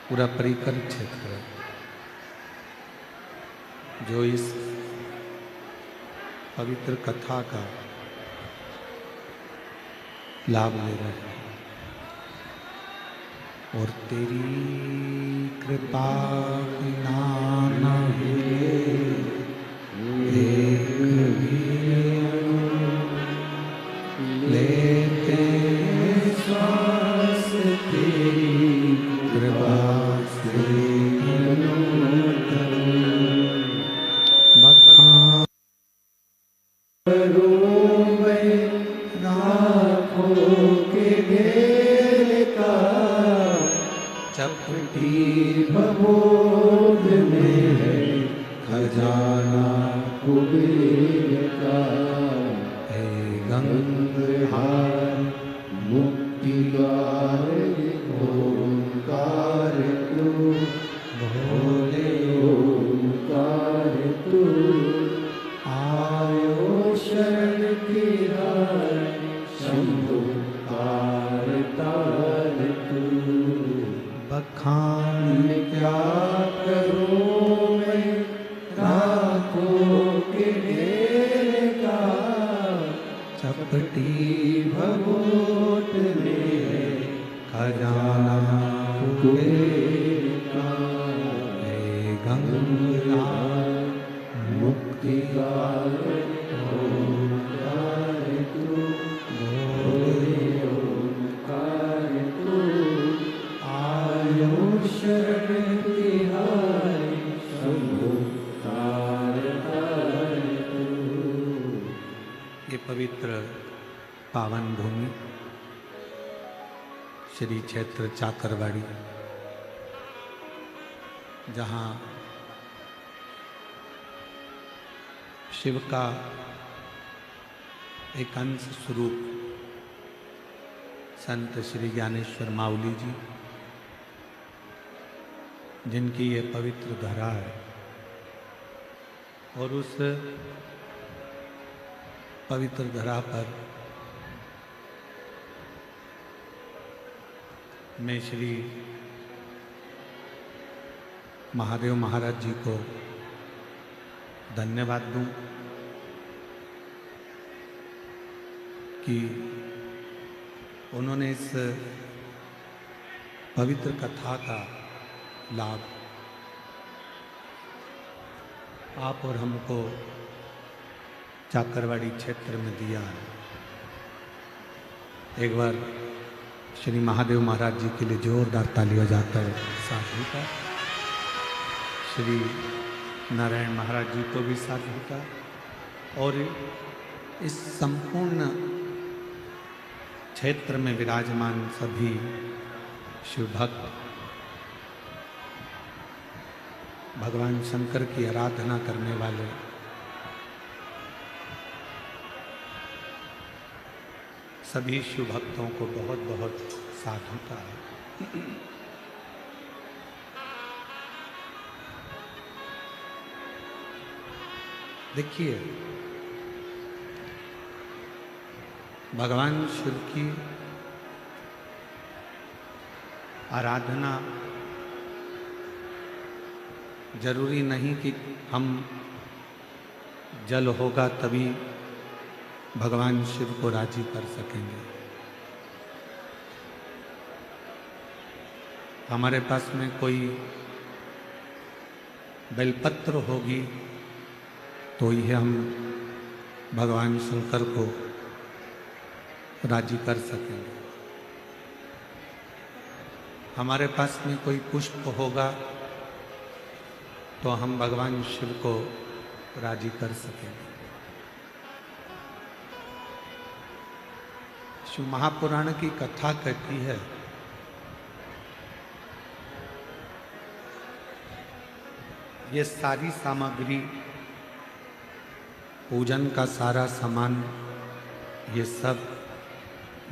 पूरा परिकर क्षेत्र है जो इस पवित्र कथा का लाभ ले रहे हैं। और तेरी कृपा बिना न हुए एक भी लेते श्वास तेरी कृपा से बखान चपटी भवोद में है खजाना कुबेर का। हे गंगाहार मुक्ति द्वार ओंकार तू भोले ओंकार तू आयो शरण तेरा शंभु तार तार तू। बखान क्या करूं मैं रातों के ढेर का चपटी भगोट में खजाना कुबेर का। हे गंगा मुक्ति द्वार ओंकार तू भोले ओंकार तू आयो शरण तिहारी शंभु तार तार तू। ये पवित्र पावन भूमि श्री क्षेत्र चाकरवाड़ी, जहाँ शिव का एक अंश स्वरूप संत श्री ज्ञानेश्वर माउली जी, जिनकी ये पवित्र धरा है, और उस पवित्र धरा पर मैं श्री महादेव महाराज जी को धन्यवाद दूं कि उन्होंने इस पवित्र कथा का लाभ आप और हमको चाकरवाड़ी क्षेत्र में दिया है। एक बार श्री महादेव महाराज जी के लिए जोरदार ताली बजाता है साधु का। श्री नारायण महाराज जी को भी साधु का। और इस संपूर्ण क्षेत्र में विराजमान सभी शिव भक्त भगवान शंकर की आराधना करने वाले सभी शिव भक्तों को बहुत बहुत साधुता है। देखिए, भगवान शिव की आराधना जरूरी नहीं कि हम जल होगा तभी भगवान शिव को राजी कर सकेंगे। हमारे पास में कोई बेलपत्र होगी तो ही हम भगवान शंकर को राजी कर सकेंगे। हमारे पास में कोई पुष्प होगा तो हम भगवान शिव को राजी कर सकेंगे। शिव महापुराण की कथा कहती है ये सारी सामग्री, पूजन का सारा सामान, ये सब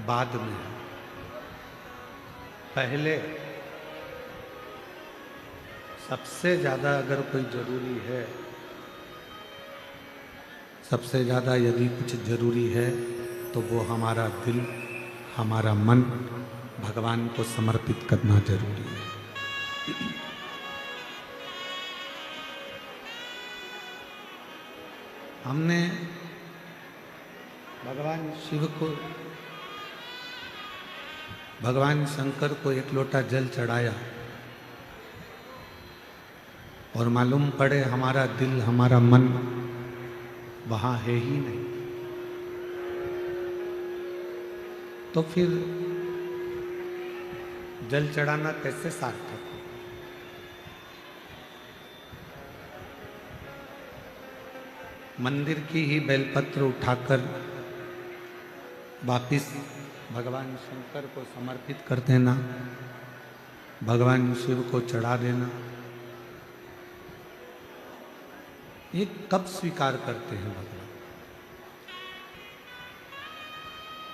बाद में है। पहले सबसे ज़्यादा अगर कोई जरूरी है, सबसे ज़्यादा यदि कुछ जरूरी है तो वो हमारा दिल, हमारा मन भगवान को समर्पित करना जरूरी है। हमने भगवान शिव को, भगवान शंकर को एक लोटा जल चढ़ाया और मालूम पड़े हमारा दिल, हमारा मन वहां है ही नहीं, तो फिर जल चढ़ाना कैसे सार्थक हो? मंदिर की ही बेलपत्र उठाकर वापिस भगवान शंकर को समर्पित कर देना, भगवान शिव को चढ़ा देना, ये कब स्वीकार करते हैं भगवान?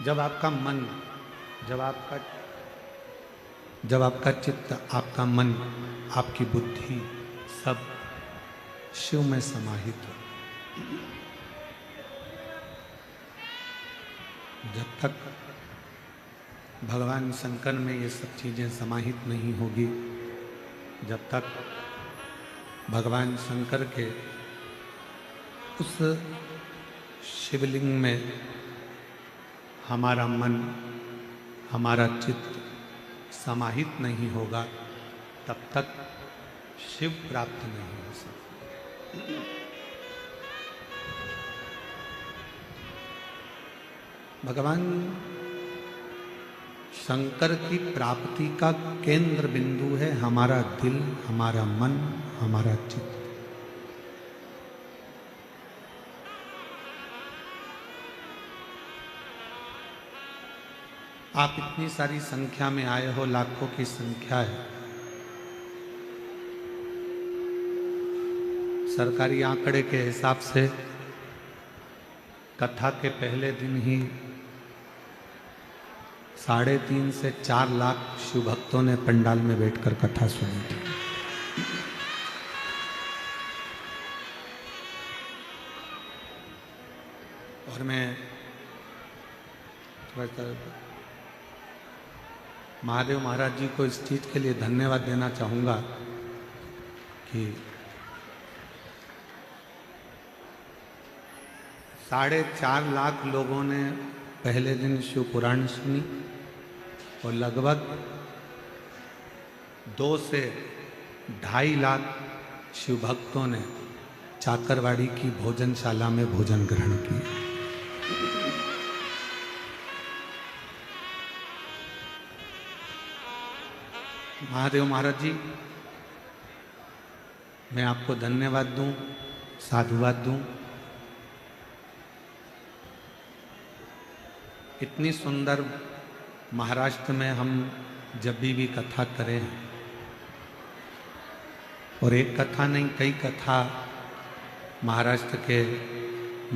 जब आपका मन, जब आपका चित्त, आपका मन, आपकी बुद्धि सब शिव में समाहित हो। जब तक भगवान शंकर में ये सब चीजें समाहित नहीं होगी, जब तक भगवान शंकर के उस शिवलिंग में हमारा मन, हमारा चित्त समाहित नहीं होगा, तब तक शिव प्राप्त नहीं हो सकता। भगवान शंकर की प्राप्ति का केंद्र बिंदु है हमारा दिल, हमारा मन, हमारा चित्त। आप इतनी सारी संख्या में आए हो, लाखों की संख्या है। सरकारी आंकड़े के हिसाब से कथा के पहले दिन ही 3.5 से 4 लाख शिव भक्तों ने पंडाल में बैठकर कथा सुनी थी। और मैं महादेव महाराज जी को इस चीज के लिए धन्यवाद देना चाहूंगा कि 4.5 लाख लोगों ने पहले दिन शिव पुराण सुनी और लगभग 2 से 2.5 लाख शिव भक्तों ने चाकरवाड़ी की भोजनशाला में भोजन ग्रहण किया। महादेव महाराज जी, मैं आपको धन्यवाद दूं, साधुवाद दूं। इतनी सुंदर महाराष्ट्र में हम जब भी कथा करें, और एक कथा नहीं कई कथा महाराष्ट्र के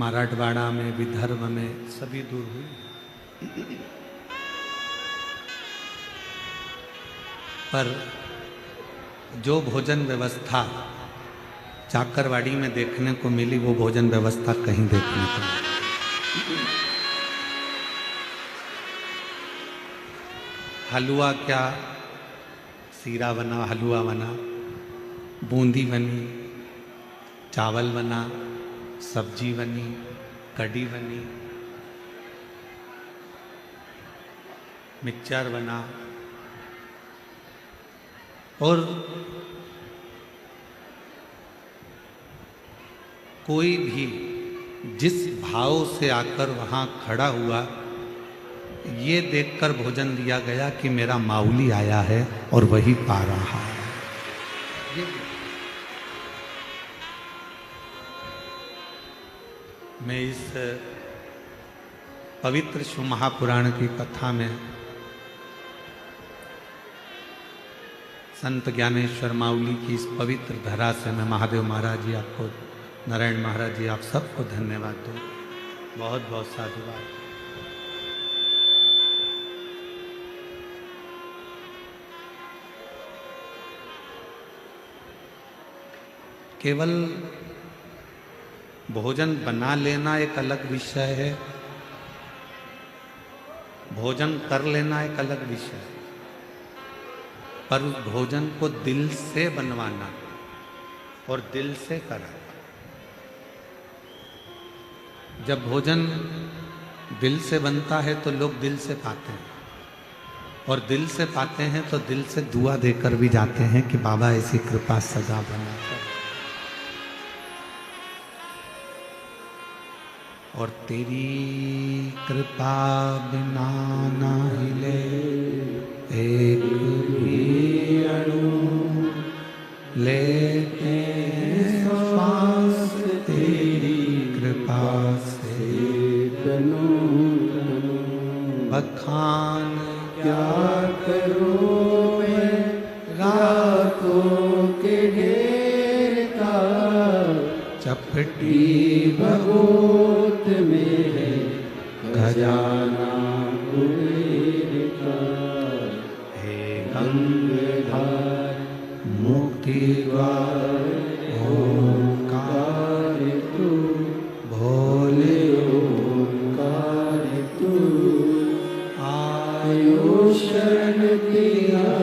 मराठवाड़ा में, विदर्भ में सभी दूर हुई, पर जो भोजन व्यवस्था चाकरवाड़ी में देखने को मिली, वो भोजन व्यवस्था कहीं देखने को मिली। हलवा क्या, सीरा बना, हलवा बना, बूंदी बनी, चावल बना, सब्जी बनी, कढ़ी बनी, मिक्सचर बना, और कोई भी जिस भाव से आकर वहां खड़ा हुआ, ये देखकर भोजन दिया गया कि मेरा माउली आया है और वही पा रहा है। मैं इस पवित्र शिव महापुराण की कथा में संत ज्ञानेश्वर माउली की इस पवित्र धरा से मैं महादेव महाराज जी आपको, नारायण महाराज जी आप सबको धन्यवाद दूं। बहुत बहुत साधुवाद। केवल भोजन बना लेना एक अलग विषय है, भोजन कर लेना एक अलग विषय है, पर उस भोजन को दिल से बनवाना और दिल से कराना, जब भोजन दिल से बनता है तो लोग दिल से पाते हैं, और दिल से पाते हैं तो दिल से दुआ देकर भी जाते हैं कि बाबा ऐसी कृपा सदा बना कर। और तेरी कृपा बिना ना हिले एक भी अणु, लेते श्वास तेरी कृपा से तनु बखान क्या करूं मैं रातों के ढेर का, चपटी भगोत में है खजाना कुबेर का। हे गंगाधर मुक्ति द्वार ओंकार तू, भोले ओंकार तू, आयो शरण तेरा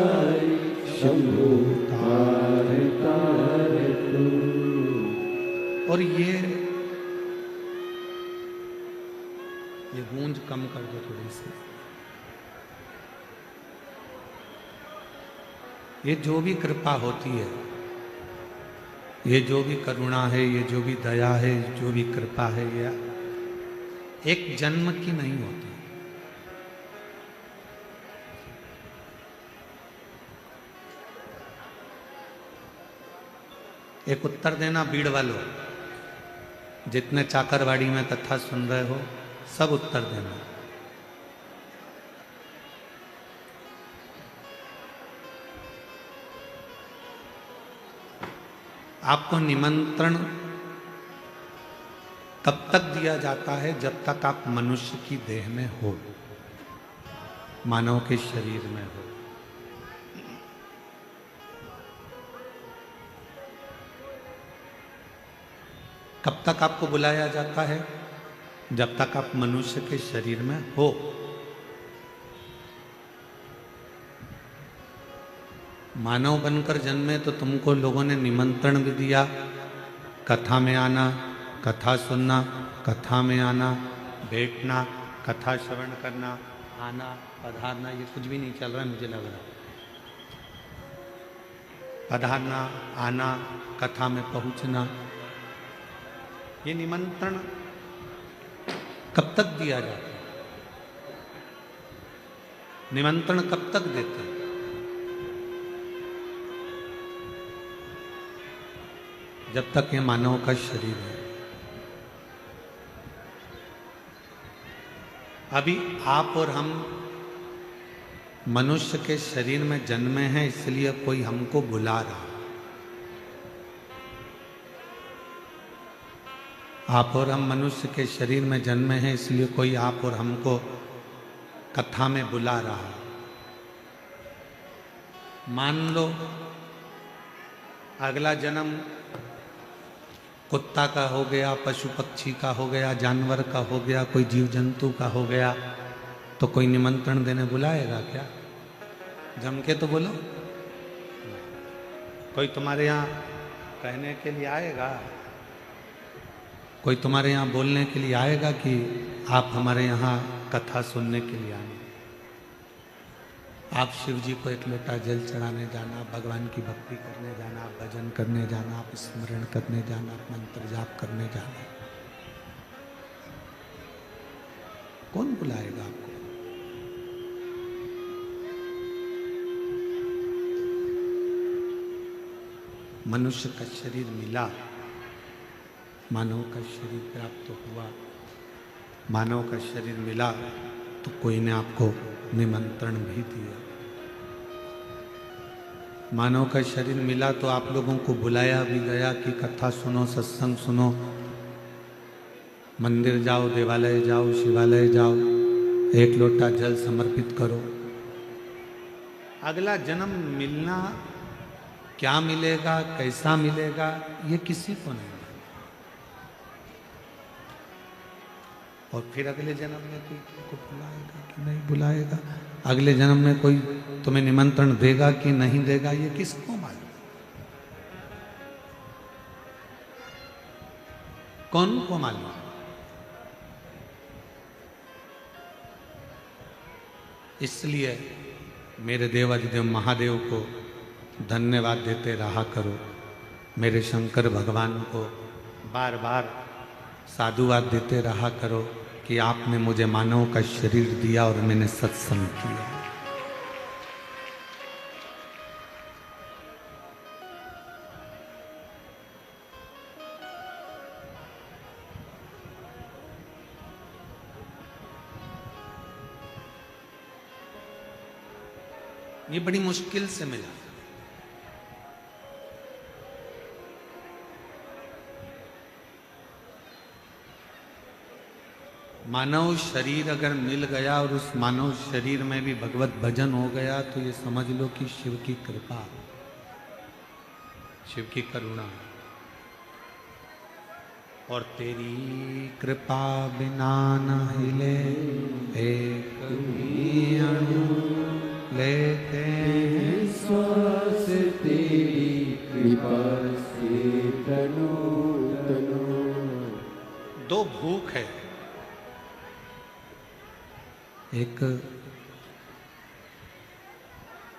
शंभु तार तार तू। और ये गूंज कम कर दो थोड़ी सी। ये जो भी कृपा होती है, ये जो भी करुणा है, ये जो भी दया है, जो भी कृपा है, ये एक जन्म की नहीं होती। एक उत्तर देना बीड़ वालों, जितने चाकरवाड़ी में कथा सुन रहे हो सब उत्तर देना। आपको निमंत्रण तब तक दिया जाता है जब तक आप मनुष्य की देह में हो, मानव के शरीर में हो। कब तक आपको बुलाया जाता है? जब तक आप मनुष्य के शरीर में हो। मानव बनकर जन्मे तो तुमको लोगों ने निमंत्रण भी दिया, कथा में आना, कथा सुनना, कथा में आना, बैठना, कथा श्रवण करना, आना, पधारना। ये कुछ भी नहीं चल रहा है मुझे लग रहा। पधारना, आना, कथा में पहुंचना, ये निमंत्रण कब तक दिया जाता है? निमंत्रण कब तक देते हैं? जब तक ये मानव का शरीर है। अभी आप और हम मनुष्य के शरीर में जन्मे हैं, इसलिए कोई हमको बुला रहा है। आप और हम मनुष्य के शरीर में जन्मे हैं, इसलिए कोई आप और हमको कथा में बुला रहा है। मान लो अगला जन्म कुत्ता का हो गया, पशु पक्षी का हो गया, जानवर का हो गया, कोई जीव जंतु का हो गया, तो कोई निमंत्रण देने बुलाएगा क्या? जम के तो बोलो। कोई तुम्हारे यहाँ कहने के लिए आएगा? कोई तुम्हारे यहाँ बोलने के लिए आएगा कि आप हमारे यहाँ कथा सुनने के लिए आए? आप शिव जी को एक लोटा जल चढ़ाने जाना, भगवान की भक्ति करने जाना, भजन करने जाना, आप स्मरण करने जाना, मंत्र जाप करने जाना, कौन बुलाएगा आपको? मनुष्य का शरीर मिला, मानव का शरीर प्राप्त हुआ, मानव का शरीर मिला तो कोई ने आपको निमंत्रण भी दिया। मानव का शरीर मिला तो आप लोगों को बुलाया भी गया कि कथा सुनो, सत्संग सुनो, मंदिर जाओ, देवालय जाओ, शिवालय जाओ, एक लोटा जल समर्पित करो। अगला जन्म मिलना, क्या मिलेगा, कैसा मिलेगा, ये किसी को नहीं। और फिर अगले जन्म में कोई तुमको बुलाएगा कि नहीं बुलाएगा, अगले जन्म में कोई तुम्हें निमंत्रण देगा कि नहीं देगा, ये किसको मालूम? कौन को मालूम? इसलिए मेरे देवाधिदेव महादेव को धन्यवाद देते रहा करो, मेरे शंकर भगवान को बार बार साधुवाद देते रहा करो कि आपने मुझे मानव का शरीर दिया और मैंने सत्संग किया। ये बड़ी मुश्किल से मिला। मानव शरीर अगर मिल गया और उस मानव शरीर में भी भगवत भजन हो गया तो ये समझ लो कि शिव की कृपा, शिव की करुणा। और तेरी कृपा बिना न हिले एक भी अणु, लेते हैं श्वास तेरी कृपा से तनो तनो। दो भूख है, एक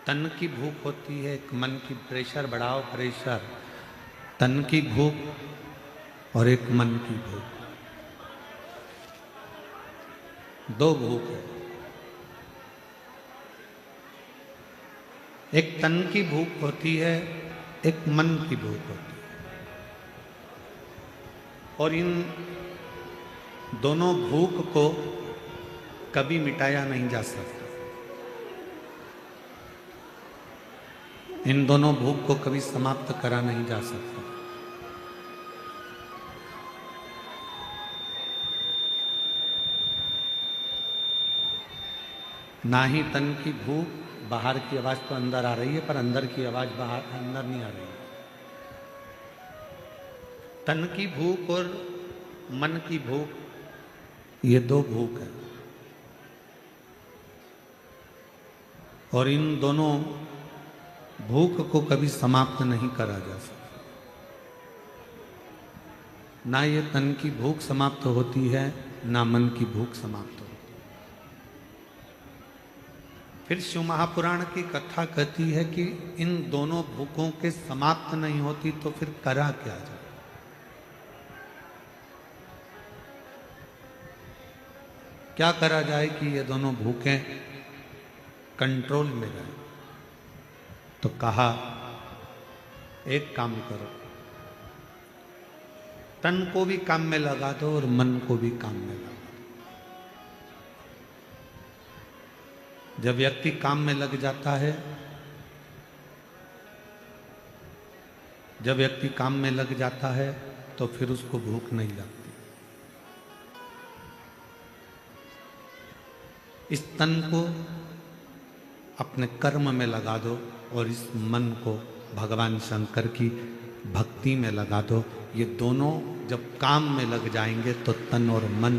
तन की भूख होती है, एक मन की। प्रेशर बढ़ाओ, प्रेशर। तन की भूख और एक मन की भूख, दो भूख है। एक तन की भूख होती है, एक मन की भूख होती है। और इन दोनों भूख को कभी मिटाया नहीं जा सकता। इन दोनों भूख को कभी समाप्त करा नहीं जा सकता। ना ही तन की भूख, बाहर की आवाज तो अंदर आ रही है पर अंदर की आवाज बाहर अंदर नहीं आ रही है। तन की भूख और मन की भूख, ये दो भूख है। और इन दोनों भूख को कभी समाप्त नहीं करा जा सकता। ना ये तन की भूख समाप्त होती है, ना मन की भूख समाप्त होती है। फिर शिव महापुराण की कथा कहती है कि इन दोनों भूखों के समाप्त नहीं होती तो फिर करा क्या जाए। क्या करा जाए कि ये दोनों भूखें कंट्रोल में रहे। तो कहा एक काम करो, तन को भी काम में लगा दो और मन को भी काम में लगा दो। जब व्यक्ति काम में लग जाता है, जब व्यक्ति काम में लग जाता है तो फिर उसको भूख नहीं लगती। इस तन को अपने कर्म में लगा दो और इस मन को भगवान शंकर की भक्ति में लगा दो। ये दोनों जब काम में लग जाएंगे तो तन और मन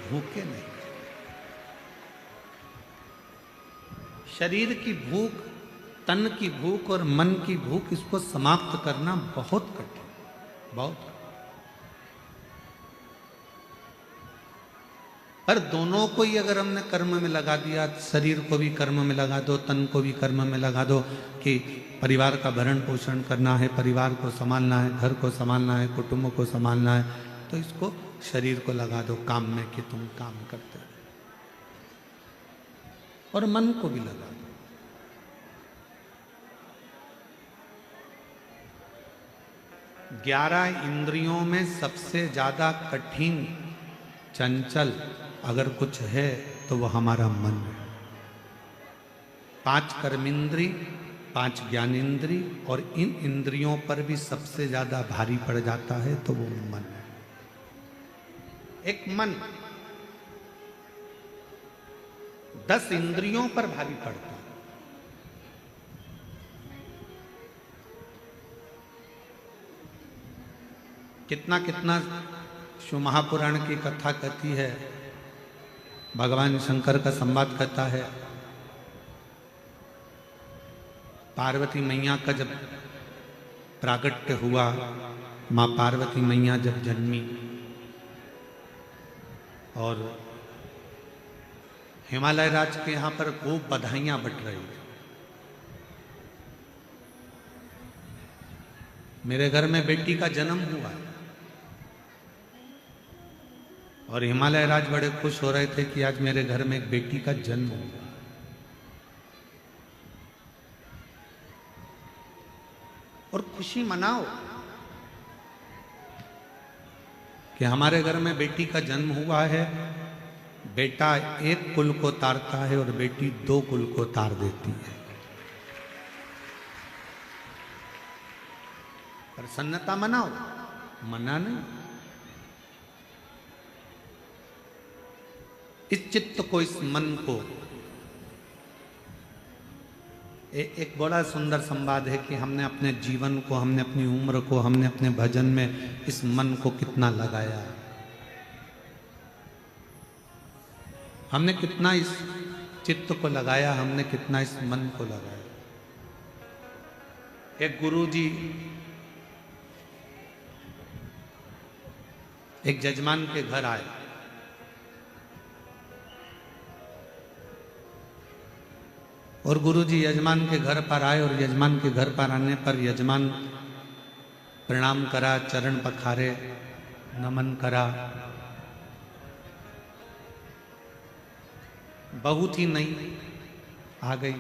भूखे नहीं। शरीर की भूख, तन की भूख और मन की भूख, इसको समाप्त करना बहुत कठिन, बहुत। पर दोनों को ही अगर हमने कर्म में लगा दिया, शरीर को भी कर्म में लगा दो, तन को भी कर्म में लगा दो कि परिवार का भरण पोषण करना है, परिवार को संभालना है, घर को संभालना है, कुटुंब को संभालना है, तो इसको शरीर को लगा दो काम में कि तुम काम करते हो। और मन को भी लगा दो। 11 इंद्रियों में सबसे ज्यादा कठिन, चंचल अगर कुछ है तो वो हमारा मन है। 5 कर्मेंद्री, 5 ज्ञानेंद्री और इन इंद्रियों पर भी सबसे ज्यादा भारी पड़ जाता है तो वो मन है। एक मन 10 इंद्रियों पर भारी पड़ता है। कितना कितना शिव महापुराण की कथा कहती है, भगवान शंकर का संवाद कहता है। पार्वती मैया का जब प्रागट्य हुआ, माँ पार्वती मैया जब जन्मी और हिमालय राज के यहां पर खूब बधाइयां बट रही थी। मेरे घर में बेटी का जन्म हुआ और हिमालय राज बड़े खुश हो रहे थे कि आज मेरे घर में एक बेटी का जन्म हुआ। और खुशी मनाओ कि हमारे घर में बेटी का जन्म हुआ है। बेटा एक कुल को तारता है और बेटी दो कुल को तार देती है। प्रसन्नता मनाओ, मना नहीं। इस चित्त को, इस मन को, एक बड़ा सुंदर संवाद है कि हमने अपने जीवन को, हमने अपनी उम्र को, हमने अपने भजन में इस मन को कितना लगाया, हमने कितना इस चित्त को लगाया, हमने कितना इस मन को लगाया। एक गुरुजी एक जजमान के घर आए और गुरुजी यजमान के घर पर आए और यजमान के घर पर आने पर यजमान प्रणाम करा, चरण पखारे, नमन करा। बहू थी नई, आ गई,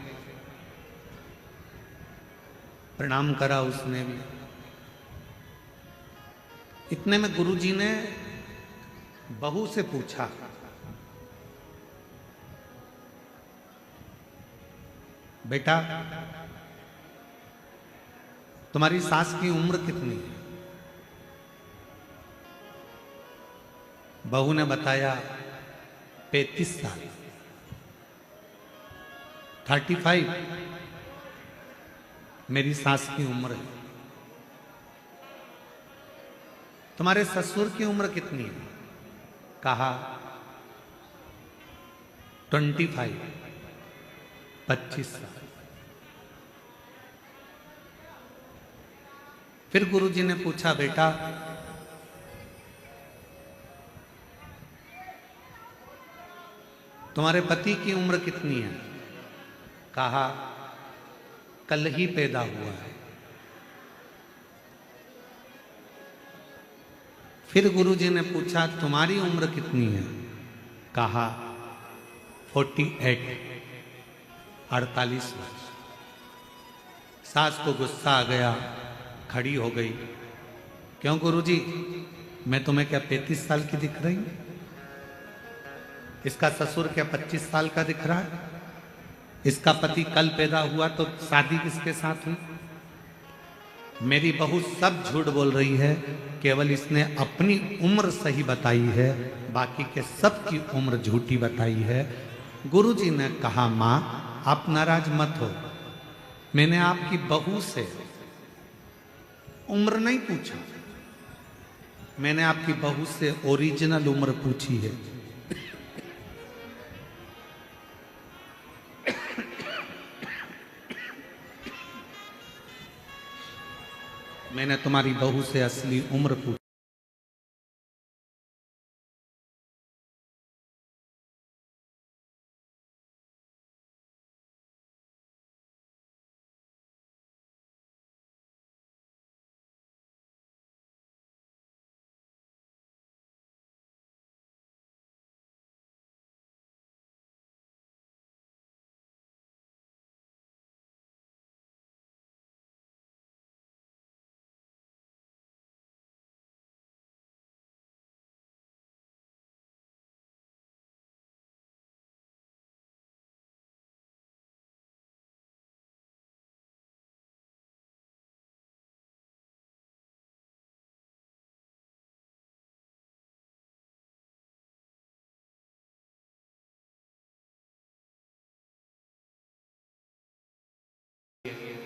प्रणाम करा उसने भी। इतने में गुरुजी ने बहू से पूछा, बेटा तुम्हारी सास की उम्र कितनी है? बहू ने बताया 35 साल, 35 मेरी सास की उम्र है। तुम्हारे ससुर की उम्र कितनी है? कहा 25, 25 साल। फिर गुरुजी ने पूछा, बेटा तुम्हारे पति की उम्र कितनी है? कहा कल ही पैदा हुआ है। फिर गुरुजी ने पूछा, तुम्हारी उम्र कितनी है? कहा 48, 48 वर्ष। सास को गुस्सा आ गया, खड़ी हो गई। क्यों गुरुजी, मैं तुम्हें क्या 35 साल की दिख रही हूं? इसका ससुर क्या 25 साल का दिख रहा है? इसका पति कल पैदा हुआ तो शादी किसके साथ हुई? मेरी बहू सब झूठ बोल रही है, केवल इसने अपनी उम्र सही बताई है, बाकी के सब की उम्र झूठी बताई है। गुरुजी ने कहा, मां आप नाराज मत हो, मैंने आपकी बहू से उम्र नहीं पूछा, मैंने आपकी बहू से ओरिजिनल उम्र पूछी है। मैंने तुम्हारी बहू से असली उम्र पूछी।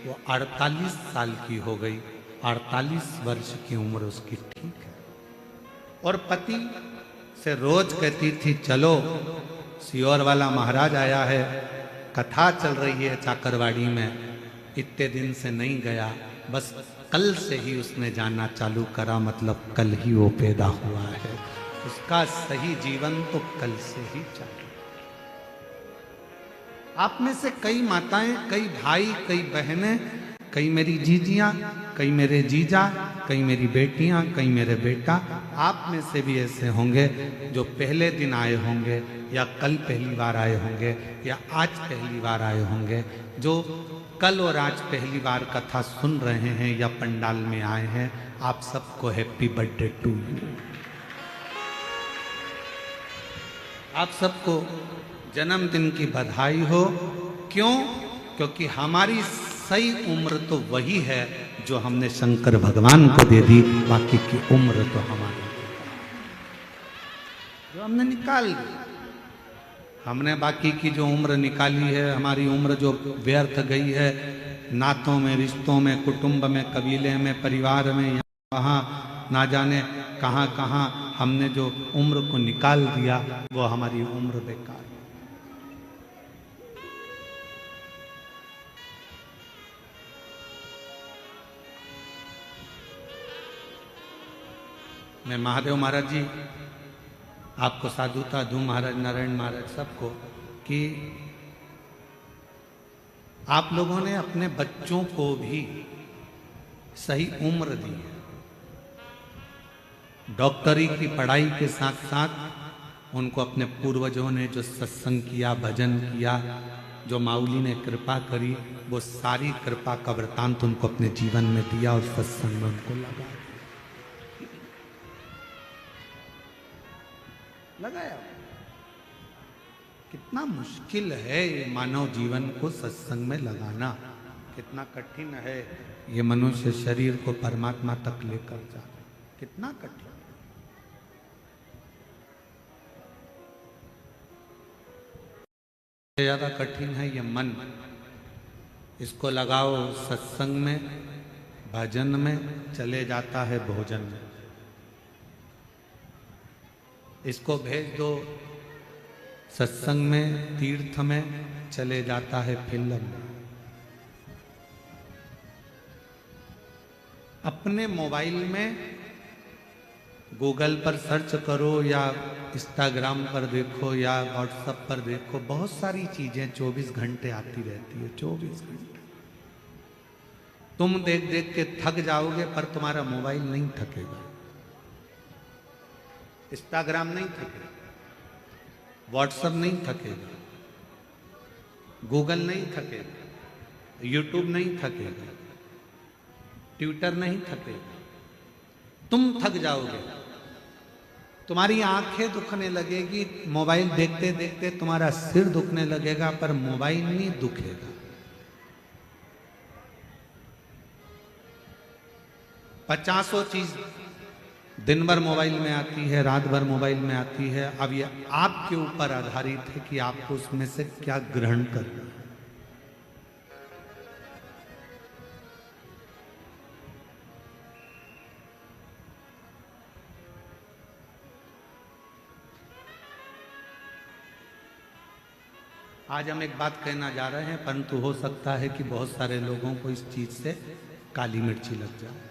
वो 48 साल की हो गई, 48 वर्ष की उम्र उसकी, ठीक है। और पति से रोज कहती थी, चलो सियोर वाला महाराज आया है, कथा चल रही है चाकरवाड़ी में। इतने दिन से नहीं गया, बस कल से ही उसने जाना चालू करा, मतलब कल ही वो पैदा हुआ है। उसका सही जीवन तो कल से ही चालू। आप में से कई माताएं, कई भाई, कई बहनें, कई मेरी जीजियां, कई मेरे जीजा, कई मेरी बेटियां, कई मेरे बेटा, आप में से भी ऐसे होंगे जो पहले दिन आए होंगे या कल पहली बार आए होंगे या आज पहली बार आए होंगे, जो कल और आज पहली बार कथा सुन रहे हैं या पंडाल में आए हैं। आप सबको हैप्पी बर्थडे टू यू। आप सबको जन्मदिन की बधाई हो। क्यों? क्योंकि हमारी सही उम्र तो वही है जो हमने शंकर भगवान को दे दी, बाकी की उम्र तो हमारी जो हमने निकाल दी। हमने बाकी की जो उम्र निकाली है, हमारी उम्र जो व्यर्थ गई है नातों में, रिश्तों में, कुटुंब में, कबीले में, परिवार में, वहाँ ना जाने कहाँ कहाँ हमने जो उम्र को निकाल दिया, वो हमारी उम्र बेकार। मैं महादेव महाराज जी आपको साधुता दूं, महाराज नारायण महाराज सबको, कि आप लोगों ने अपने बच्चों को भी सही उम्र दी है। डॉक्टरी की पढ़ाई के साथ साथ उनको अपने पूर्वजों ने जो सत्संग किया, भजन किया, जो माऊली ने कृपा करी, वो सारी कृपा का वृतांत उनको अपने जीवन में दिया और सत्संग में उनको लगाया। कितना मुश्किल है ये मानव जीवन को सत्संग में लगाना, कितना कठिन है ये मनुष्य शरीर को परमात्मा तक लेकर जाना, कितना कठिन। ज्यादा कठिन है ये मन। इसको लगाओ सत्संग में, भजन में, चले जाता है भोजन में। इसको भेज दो सत्संग में, तीर्थ में, चले जाता है फिल्म में। अपने मोबाइल में गूगल पर सर्च करो या इंस्टाग्राम पर देखो या व्हाट्सएप पर देखो, बहुत सारी चीजें 24 घंटे आती रहती है। 24 घंटे तुम देख देख के थक जाओगे, पर तुम्हारा मोबाइल नहीं थकेगा, इंस्टाग्राम नहीं थकेगा, व्हाट्सएप नहीं थकेगा, गूगल नहीं थकेगा, यूट्यूब नहीं थकेगा, ट्विटर नहीं थकेगा। तुम थक जाओगे, तुम्हारी आंखें दुखने लगेगी, मोबाइल देखते देखते तुम्हारा सिर दुखने लगेगा, पर मोबाइल नहीं दुखेगा। पचासों चीज दिन भर मोबाइल में आती है, रात भर मोबाइल में आती है। अब ये आपके ऊपर आधारित है कि आपको उसमें से क्या ग्रहण करना है। आज हम एक बात कहना जा रहे हैं, परंतु हो सकता है कि बहुत सारे लोगों को इस चीज से काली मिर्ची लग जाए।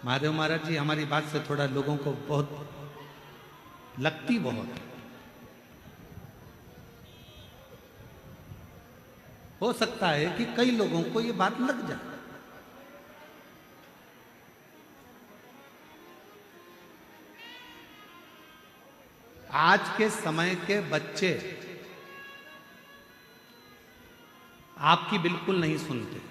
महादेव महाराज जी हमारी बात से थोड़ा लोगों को बहुत लगती, बहुत हो सकता है कि कई लोगों को ये बात लग जाए। आज के समय के बच्चे आपकी बिल्कुल नहीं सुनते।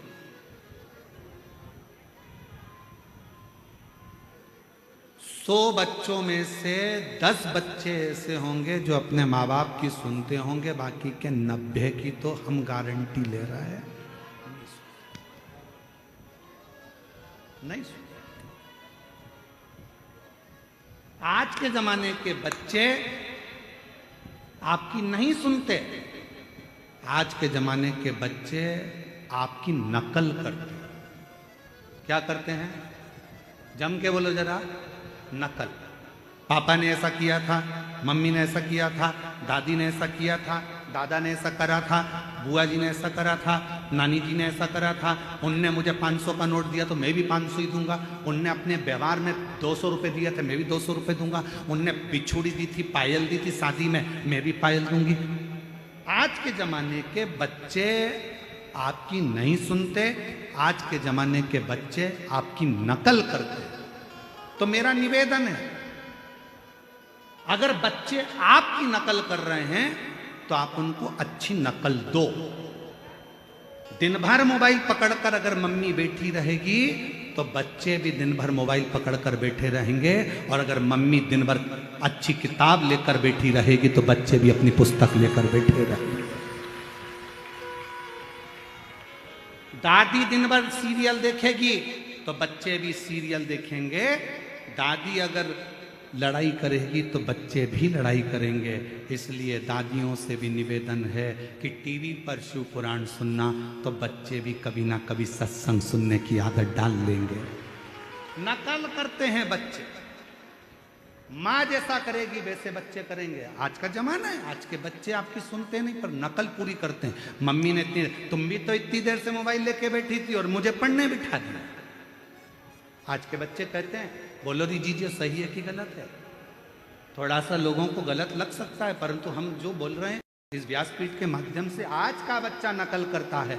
सौ बच्चों में से 10 बच्चे ऐसे होंगे जो अपने माँ बाप की सुनते होंगे, बाकी के 90 की तो हम गारंटी ले रहे हैं नहीं सुनते। आज के जमाने के बच्चे आपकी नहीं सुनते। आज के जमाने के बच्चे आपकी नकल करते हैं। क्या करते हैं? जम के बोलो जरा, नकल। पापा ने ऐसा किया था, मम्मी ने ऐसा किया था, दादी ने ऐसा किया था, दादा ने ऐसा करा था, बुआ जी ने ऐसा करा था, नानी जी ने ऐसा करा था। उनने मुझे 500 का नोट दिया तो मैं भी 500 ही दूंगा। उनने अपने व्यवहार में 200 रुपये दिया था, मैं भी 200 रुपये दूंगा। उनने बिछुड़ी दी थी, पायल दी थी शादी में, मैं भी पायल दूंगी। आज के जमाने के बच्चे आपकी नहीं सुनते, आज के जमाने के बच्चे आपकी नकल करते। तो मेरा निवेदन है, अगर बच्चे आपकी नकल कर रहे हैं तो आप उनको अच्छी नकल दो। दिन भर मोबाइल पकड़कर अगर मम्मी बैठी रहेगी तो बच्चे भी दिन भर मोबाइल पकड़कर बैठे रहेंगे, और अगर मम्मी दिन भर अच्छी किताब लेकर बैठी रहेगी तो बच्चे भी अपनी पुस्तक लेकर बैठे रहेंगे। दादी दिन भर सीरियल देखेगी तो बच्चे भी सीरियल देखेंगे। दादी अगर लड़ाई करेगी तो बच्चे भी लड़ाई करेंगे। इसलिए दादियों से भी निवेदन है कि टीवी पर शिव पुराण सुनना तो बच्चे भी कभी ना कभी सत्संग सुनने की आदत डाल लेंगे। नकल करते हैं बच्चे, माँ जैसा करेगी वैसे बच्चे करेंगे। आज का जमाना है, आज के बच्चे आपकी सुनते नहीं पर नकल पूरी करते हैं। मम्मी ने तुम भी तो इतनी देर से मोबाइल लेके बैठी थी और मुझे पढ़ने बिठा दिया। आज के बच्चे कहते हैं बोलो दीजिए सही है कि गलत है। थोड़ा सा लोगों को गलत लग सकता है, परंतु हम जो बोल रहे हैं इस व्यासपीठ के माध्यम से आज का बच्चा नकल करता है।